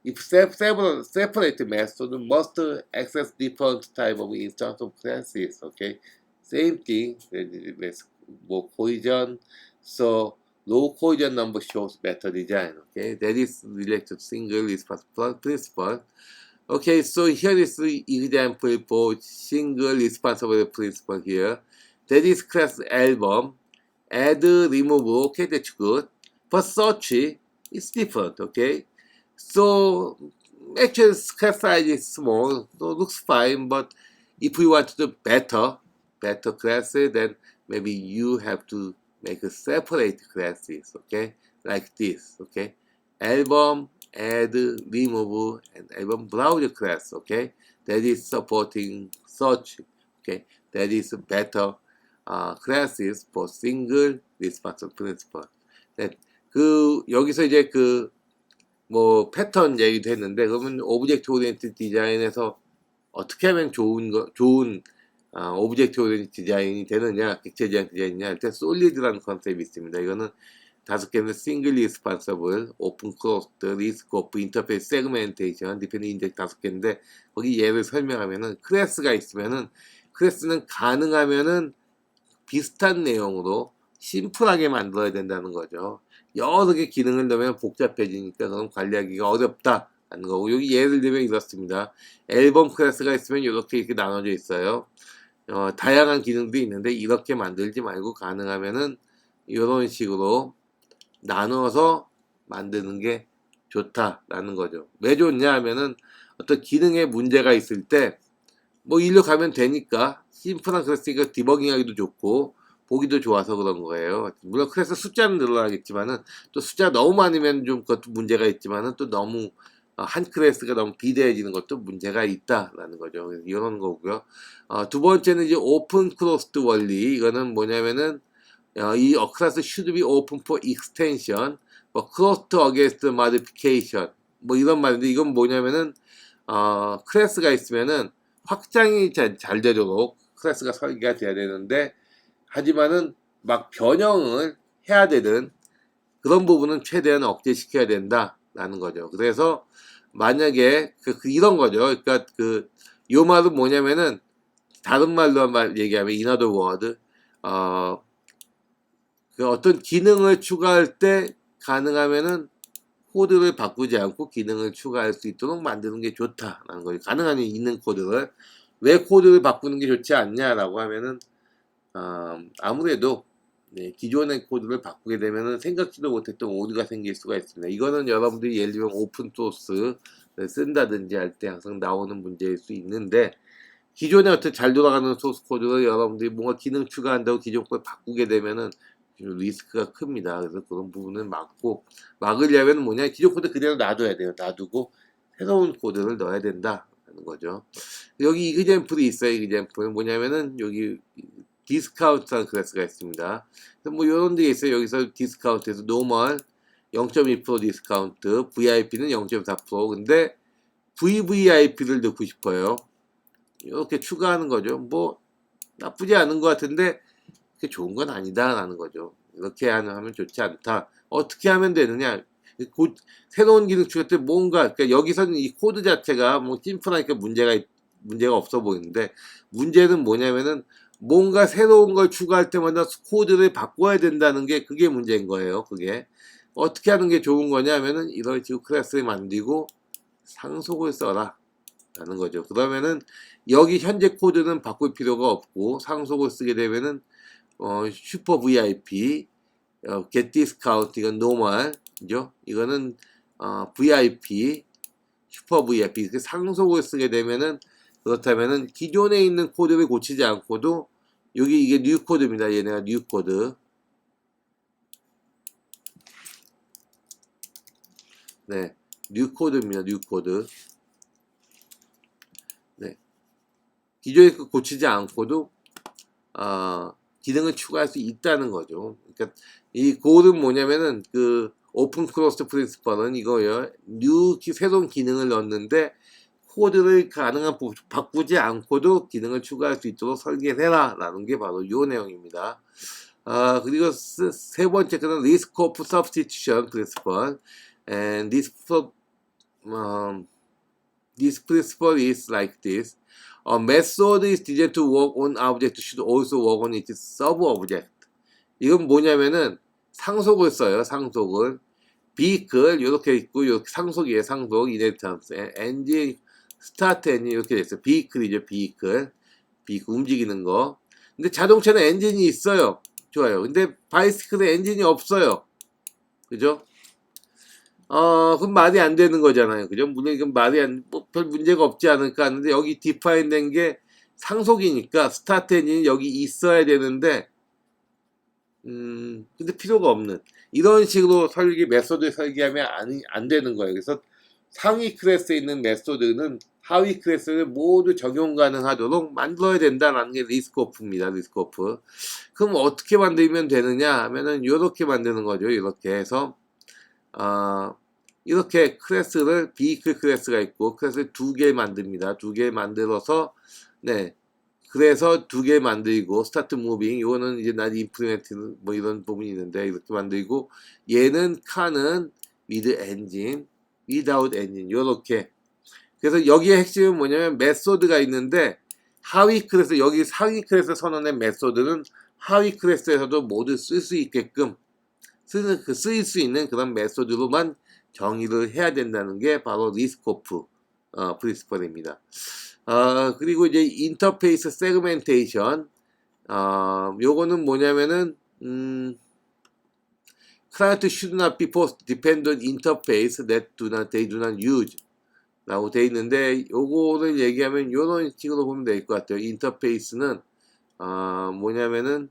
if several separate methods must access different type of instance of classes. Okay, same thing with more cohesion. So low cohesion number shows better design. Okay, that is related to single responsible principle. Okay, so here is the example for single responsible principle here. That is class album. Add, remove, okay, that's good. But search is different, okay? So actually class size is small, so looks fine, but if we want to do better classes, then maybe you have to make a separate classes, okay? Like this, okay? Album, add, remove, and album browser class, okay? That is supporting search, okay? That is better classes for single responsive principle. 여기서 이제 뭐 패턴 얘기도 했는데, 그러면 오브젝트 오리엔티드 디자인에서 어떻게 하면 좋은 오브젝트 오리엔티드 디자인이 되느냐, 객체 지향 디자인이냐 할 때 솔리드라는 컨셉이 있습니다. 이거는 5개는 싱글 리스폰서블, 오픈 클로스드, 리스크 오프, 인터페이스 세그멘테이션, 디펜딩 인덱스 5개인데 거기 예를 설명하면은 클래스가 있으면은 클래스는 가능하면은 비슷한 내용으로 심플하게 만들어야 된다는 거죠. 여러 개 기능을 넣으면 복잡해지니까 그럼 관리하기가 어렵다는 거고, 여기 예를 들면 이렇습니다. 앨범 클래스가 있으면 이렇게 나눠져 있어요. 다양한 기능도 있는데 이렇게 만들지 말고 가능하면은 이런 식으로 나눠서 만드는 게 좋다라는 거죠. 왜 좋냐 하면은 어떤 기능에 문제가 있을 때 뭐 일로 가면 되니까 심플한 클래스니까 디버깅하기도 좋고 보기도 좋아서 그런 거예요. 물론 클래스 숫자는 늘어나겠지만은 또 숫자 너무 많으면 좀 그것도 문제가 있지만은 또 너무 한 클래스가 너무 비대해지는 것도 문제가 있다라는 거죠. 이런 거고요. 두 번째는 이제 오픈 클로스드 원리. 이거는 뭐냐면은 이 클래스 should be open for extension, 뭐 closed against modification, 뭐 이런 말인데 이건 뭐냐면은 클래스가 있으면은 확장이 잘 되도록 클래스가 설계가 돼야 되는데, 하지만은 막 변형을 해야 되는 그런 부분은 최대한 억제시켜야 된다라는 거죠. 그래서 만약에 이런 거죠. 그러니까 요 말은 뭐냐면은 다른 말로 얘기하면 in other word, 어떤 기능을 추가할 때 가능하면은 코드를 바꾸지 않고 기능을 추가할 수 있도록 만드는 게 좋다라는 거죠. 가능한 있는 코드를. 왜 코드를 바꾸는 게 좋지 않냐라고 하면은 아무래도 기존의 코드를 바꾸게 되면은 생각지도 못했던 오류가 생길 수가 있습니다. 이거는 여러분들이 예를 들면 오픈 소스를 쓴다든지 할 때 항상 나오는 문제일 수 있는데, 기존에 어떤 잘 돌아가는 소스 코드를 여러분들이 뭔가 기능 추가한다고 기존 걸 바꾸게 되면은 리스크가 큽니다. 그래서 그런 부분은 막으려면 뭐냐, 기존 코드 그대로 놔둬야 돼요. 놔두고 새로운 코드를 넣어야 된다는 거죠. 여기 이그젠플이 있어요. 이그젠플은 뭐냐면은 여기 디스카운트라는 클래스가 있습니다. 그래서 뭐 이런 데 있어요. 여기서 디스카운트에서 노멀 0.2% 디스카운트, VIP는 0.4%. 근데 VVIP를 넣고 싶어요. 이렇게 추가하는 거죠. 뭐 나쁘지 않은 것 같은데 그게 좋은 건 아니다라는 거죠. 이렇게 하면 좋지 않다. 어떻게 하면 되느냐? 새로운 기능 추가 때 뭔가, 그러니까 여기서는 이 코드 자체가 뭐 심플하니까 문제가 없어 보이는데, 문제는 뭐냐면은 뭔가 새로운 걸 추가할 때마다 코드를 바꿔야 된다는 게 그게 문제인 거예요. 그게 어떻게 하는 게 좋은 거냐면은 이런 식으로 클래스를 만들고 상속을 써라 라는 거죠. 그러면은 여기 현재 코드는 바꿀 필요가 없고 상속을 쓰게 되면은 슈퍼 VIP, get discount 이건 노멀이죠. 이거는 VIP, 슈퍼 VIP 이렇게 상속을 쓰게 되면은, 그렇다면은 기존에 있는 코드를 고치지 않고도 여기 이게 뉴 코드입니다. 얘네가 뉴 코드. 네, 뉴 코드입니다. 뉴 코드. 네, 기존에 고치지 않고도 기능을 추가할 수 있다는 거죠. 그러니까 이 고는 뭐냐면은 오픈 클로스드 프린시플은 이거예요. 새로운 기능을 넣었는데 코드를 가능한 바꾸지 않고도 기능을 추가할 수 있도록 설계를 해라 라는 게 바로 이 내용입니다. 그리고 세 번째는 risk of substitution principle. And this principle is like this. A method is designed to work on object should also work on its sub-object. 이건 뭐냐면은 상속을 써요. 상속을. vehicle 이렇게 있고 이렇게 상속이에요. 상속 inheritance. engine 스타트 엔진 이렇게 됐어요. vehicle이죠. vehicle. 움직이는 거. 근데 자동차는 엔진이 있어요. 좋아요. 근데 바이스클은 엔진이 없어요. 그죠? 그럼 말이 안 되는 거잖아요. 그죠? 물론 이건 별 문제가 없지 않을까 하는데, 여기 디파인 된 게 상속이니까 스타트 엔진이 여기 있어야 되는데, 근데 필요가 없는. 이런 식으로 메소드 설계하면 안 되는 거예요. 그래서 상위 클래스에 있는 메소드는 하위 클래스를 모두 적용 가능하도록 만들어야 된다는 게 리스크오프입니다. 리스크오프. 그럼 어떻게 만들면 되느냐 하면은, 요렇게 만드는 거죠. 이렇게 해서, 이렇게 클래스를 비클 클래스가 있고 클래스를 2개 만듭니다. 2개 만들어서 네 그래서 2개 만들고 스타트 무빙 이거는 이제 난 임플리멘트 뭐 이런 부분이 있는데 이렇게 만들고 얘는 카는 with engine, without engine 요렇게. 그래서 여기에 핵심은 뭐냐면 메소드가 있는데 하위 클래스 여기 상위 클래스 선언된 메소드는 하위 클래스에서도 모두 쓸 수 있게끔 쓰일 수 있는 그런 메소드로만 정의를 해야 된다는 게 바로 리스크오프 프린시플입니다. 그리고 이제 인터페이스 세그멘테이션 요거는 뭐냐면은 client should not be post dependent interface that they do not use 라고 돼 있는데 요거를 얘기하면 요런 식으로 보면 될 것 같아요. 인터페이스는 뭐냐면은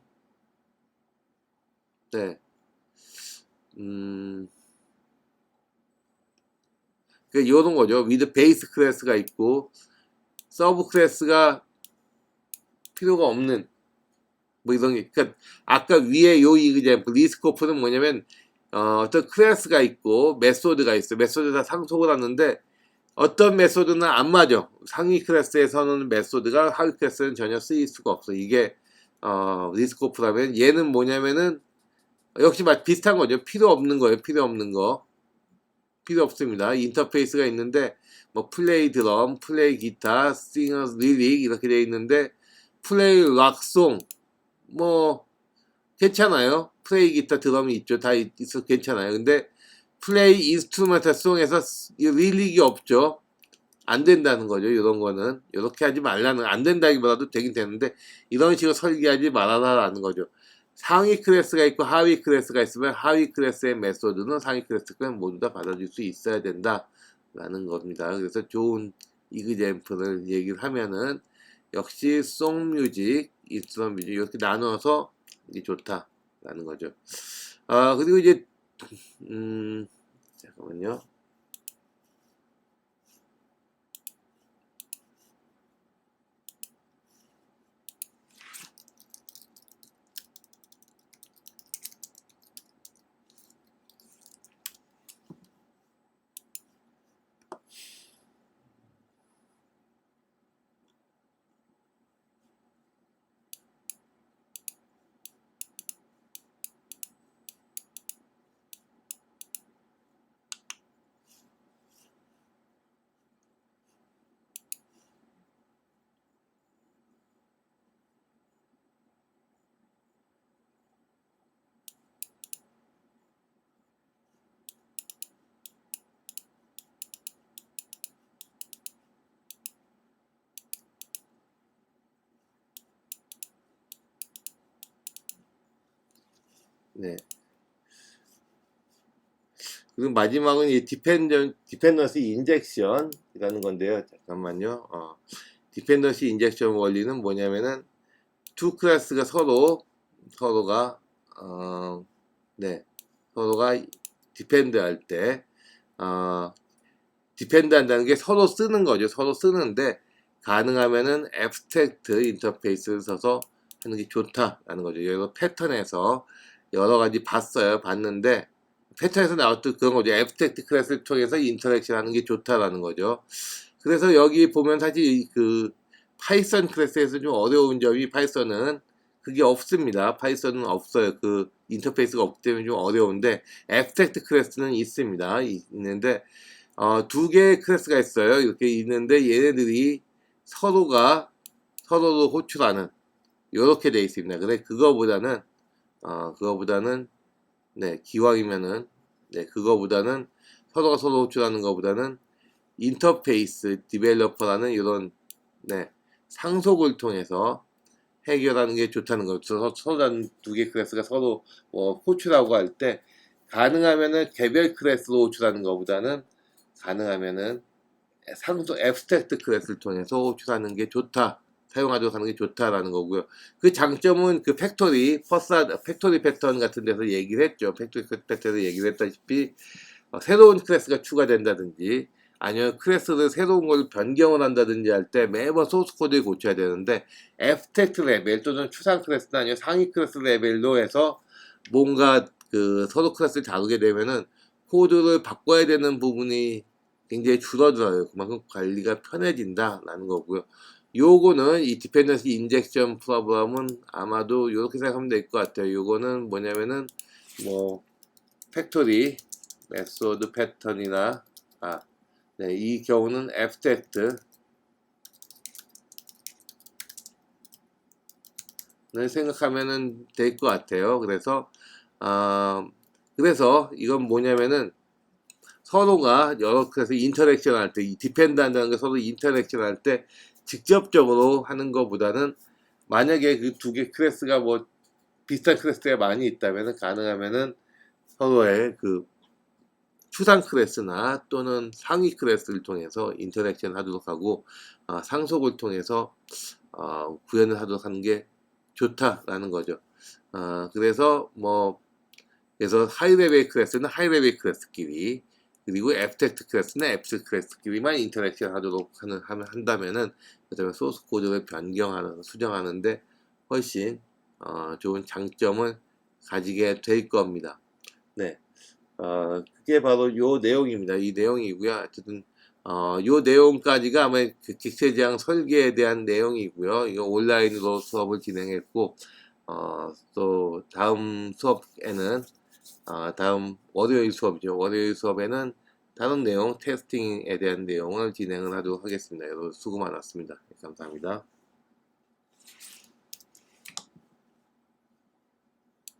네 그 요런 거죠. with 베이스 클래스가 있고 서브 클래스가 필요가 없는 뭐 이런 게. 그러니까 아까 위에 요 이그잼플 리스코프는 뭐냐면 어떤 클래스가 있고 메소드가 있어. 메소드가 상속을 하는데 어떤 메소드는 안 맞아. 상위 클래스에서는 메소드가 하위 클래스는 전혀 쓰일 수가 없어. 이게 리스코프라면 얘는 뭐냐면은 역시 비슷한 거죠. 필요 없는 거예요. 필요 없는 거. 필요 없습니다. 인터페이스가 있는데 뭐 플레이 드럼, 플레이 기타, 싱어스 리릭 이렇게 되어 있는데 플레이 락송 뭐 괜찮아요. 플레이 기타 드럼이 있죠. 다 있어 괜찮아요. 근데 플레이 인스트루멘탈 송에서 리릭이 없죠. 안 된다는 거죠. 이런 거는 이렇게 하지 말라는 안 된다기보다도 되긴 되는데 이런 식으로 설계하지 말아라라는 거죠. 상위 클래스가 있고 하위 클래스가 있으면 하위 클래스의 메소드는 상위 클래스가 모두 다 받아줄 수 있어야 된다라는 겁니다. 그래서 좋은 이그잼플을 얘기를 하면은 역시 송뮤직, 인스트루먼트 뮤직 이렇게 나눠서 이게 좋다라는 거죠. 그리고 이제 잠깐만요. 네. 그리고 마지막은 이 디펜던시 인젝션이라는 건데요. 잠깐만요. 디펜던시 인젝션 원리는 뭐냐면은 두 클래스가 서로가 서로가 디펜드 할 때 디펜드 한다는 게 서로 쓰는 거죠. 서로 쓰는데 가능하면은 앱스트랙트 인터페이스를 써서 하는 게 좋다라는 거죠. 여기 패턴에서 여러 가지 봤는데 패턴에서 나왔던 그런 거죠. 앱스트랙트 클래스를 통해서 인터랙션 하는 게 좋다라는 거죠. 그래서 여기 보면 사실 그 파이썬 클래스에서 좀 어려운 점이 파이썬은 그게 없습니다. 파이썬은 없어요. 그 인터페이스가 없기 때문에 좀 어려운데 앱스트랙트 클래스는 있습니다. 있는데 2개의 클래스가 있어요. 이렇게 있는데 얘네들이 서로로 호출하는 이렇게 돼 있습니다. 근데 그거보다는 네, 기왕이면은 그거보다는 서로가 서로 호출하는 것보다는 인터페이스 디벨로퍼라는 이런 상속을 통해서 해결하는 게 좋다는 거죠. 서로 두 개 클래스가 서로 호출하고 할 때 가능하면은 개별 클래스로 호출하는 것보다는 가능하면은 상속 앱스트랙트 클래스를 통해서 호출하는 게 좋다. 사용하도록 하는 게 좋다라는 거고요. 그 장점은 그 팩토리 패턴 같은 데서 얘기를 했죠. 팩토리 패턴에서 얘기를 했다시피 새로운 클래스가 추가된다든지 아니면 클래스를 새로운 걸 변경을 한다든지 할 때 매번 소스 코드를 고쳐야 되는데 앱스트랙트 레벨 또는 추상 클래스나 아니면 상위 클래스 레벨로 해서 뭔가 그 서로 클래스를 다루게 되면은 코드를 바꿔야 되는 부분이 굉장히 줄어들어요. 그만큼 관리가 편해진다라는 거고요. 요거는 이 디펜던시 인젝션 프로그램은 아마도 이렇게 생각하면 될 것 같아요. 요거는 뭐냐면은 팩토리 메소드 패턴이나 이 경우는 앱스트랙트를 생각하면은 될 것 같아요. 그래서 이건 뭐냐면은 서로가 여러 클래스 인터랙션 할 때, 이 디펜드 한다는 게 서로 인터랙션 할 때 직접적으로 하는 것보다는 만약에 그 두 개 클래스가 비슷한 클래스가 많이 있다면 가능하면은 서로의 그 추상 클래스나 또는 상위 클래스를 통해서 인터랙션 하도록 하고 상속을 통해서 구현을 하도록 하는 게 좋다라는 거죠. 그래서 하이 레벨 클래스는 하이 레벨 클래스끼리 그리고 앱스트랙트 클래스는 앱스트랙트 클래스끼리만 인터랙션 하도록 한다면은 그다음에 소스 코드를 변경하는 수정하는데 훨씬 좋은 장점을 가지게 될 겁니다. 네. 그게 바로 요 내용입니다. 이 내용이고요. 어쨌든 요 내용까지가 아마 그 객체지향 설계에 대한 내용이고요. 이거 온라인으로 수업을 진행했고 또 다음 수업에는 다음 월요일 수업이죠. 월요일 수업에는 다른 내용, 테스팅에 대한 내용을 진행을 하도록 하겠습니다. 여러분 수고 많았습니다. 감사합니다.